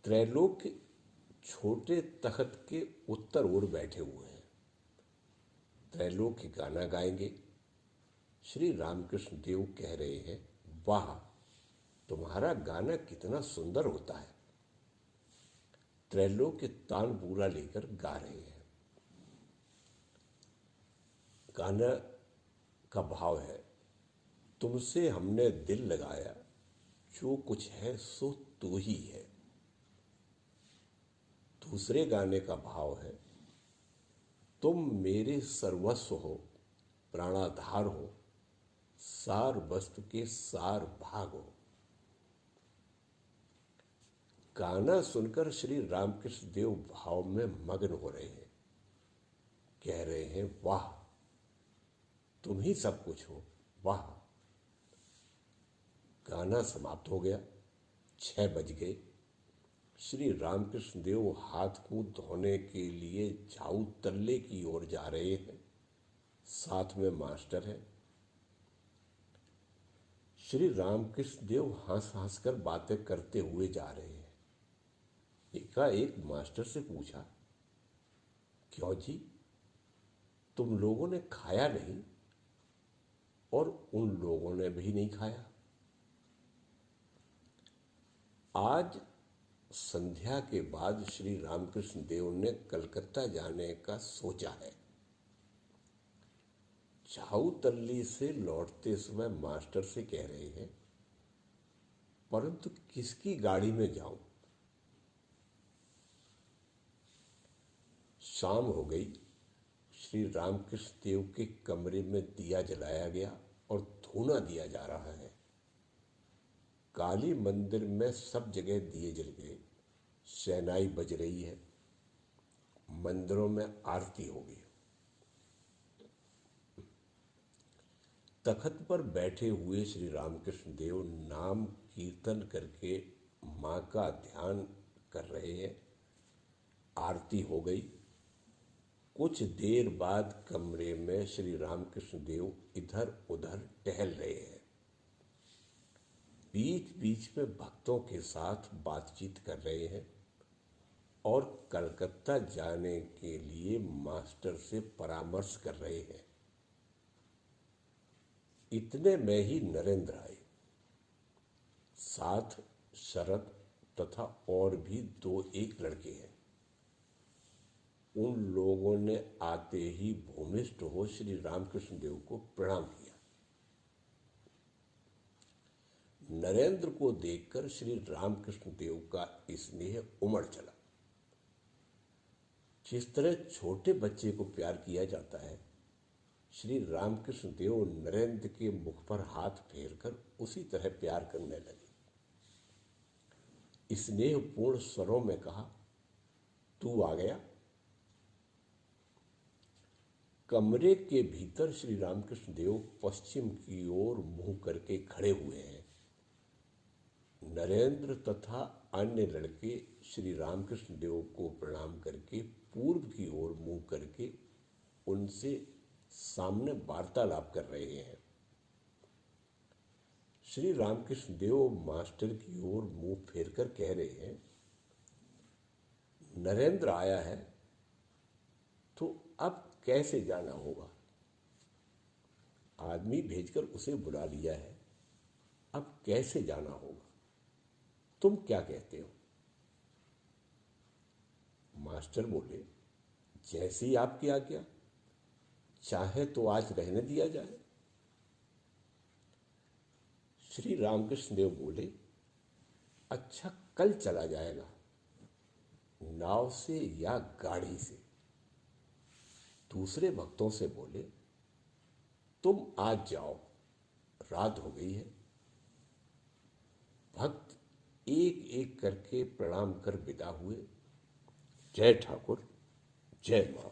त्रैलोक्य छोटे तख्त के उत्तर ओर बैठे हुए हैं। त्रैलोक्य गाना गाएंगे। श्री रामकृष्ण देव कह रहे हैं, वाह तुम्हारा गाना कितना सुंदर होता है। त्रैलोक्य तानपूरा लेकर गा रहे हैं। गाना का भाव है, तुमसे हमने दिल लगाया, जो कुछ है सो तू ही है। दूसरे गाने का भाव है, तुम मेरे सर्वस्व हो, प्राणाधार हो, सार वस्तु के सार भाग हो। गाना सुनकर श्री रामकृष्ण देव भाव में मग्न हो रहे हैं। कह रहे हैं, वाह तुम ही सब कुछ हो, वाह। गाना समाप्त हो गया। 6 बज गए। श्री रामकृष्ण देव हाथ मुंह धोने के लिए झाऊ तल्ले की ओर जा रहे हैं। साथ में मास्टर है। श्री रामकृष्ण देव हंस हंस कर बातें करते हुए जा रहे हैं। एकाएक मास्टर से पूछा, क्यों जी, तुम लोगों ने खाया नहीं और उन लोगों ने भी नहीं खाया? आज संध्या के बाद श्री रामकृष्ण देव ने कलकत्ता जाने का सोचा है। झाऊ तल्ली से लौटते समय मास्टर से कह रहे हैं, परंतु किसकी गाड़ी में जाऊं? शाम हो गई। श्री रामकृष्ण देव के कमरे में दिया जलाया गया और धूना दिया जा रहा है। काली मंदिर में सब जगह दिए जल गए। शहनाई बज रही है। मंदिरों में आरती होगी। तखत पर बैठे हुए श्री रामकृष्ण देव नाम कीर्तन करके मां का ध्यान कर रहे हैं। आरती हो गई। कुछ देर बाद कमरे में श्री रामकृष्ण देव इधर उधर टहल रहे हैं। बीच बीच में भक्तों के साथ बातचीत कर रहे हैं और कलकत्ता जाने के लिए मास्टर से परामर्श कर रहे हैं। इतने में ही नरेंद्र आए। साथ शरद तथा और भी 2-1 लड़के हैं। उन लोगों ने आते ही भूमिष्ठ हो श्री रामकृष्ण देव को प्रणाम किया। नरेंद्र को देखकर श्री रामकृष्ण देव का स्नेह उमड़ चला। जिस तरह छोटे बच्चे को प्यार किया जाता है, श्री रामकृष्ण देव नरेंद्र के मुख पर हाथ फेरकर उसी तरह प्यार करने लगे। स्नेहपूर्ण स्वरों में कहा, तू आ गया। कमरे के भीतर श्री रामकृष्ण देव पश्चिम की ओर मुंह करके खड़े हुए हैं। नरेंद्र तथा अन्य लड़के श्री रामकृष्ण देव को प्रणाम करके पूर्व की ओर मुंह करके उनसे सामने वार्तालाप कर रहे हैं। श्री रामकृष्ण देव मास्टर की ओर मुंह फेरकर कह रहे हैं, नरेंद्र आया है तो अब कैसे जाना होगा? आदमी भेजकर उसे बुला लिया है, अब कैसे जाना होगा? तुम क्या कहते हो? मास्टर बोले, जैसी आपकी आज्ञा, चाहे तो आज रहने दिया जाए। श्री रामकृष्ण देव बोले, अच्छा कल चला जाएगा, नाव से या गाड़ी से। दूसरे भक्तों से बोले, तुम आज जाओ, रात हो गई है। भक्त एक एक करके प्रणाम कर विदा हुए। जय ठाकुर, जय मां।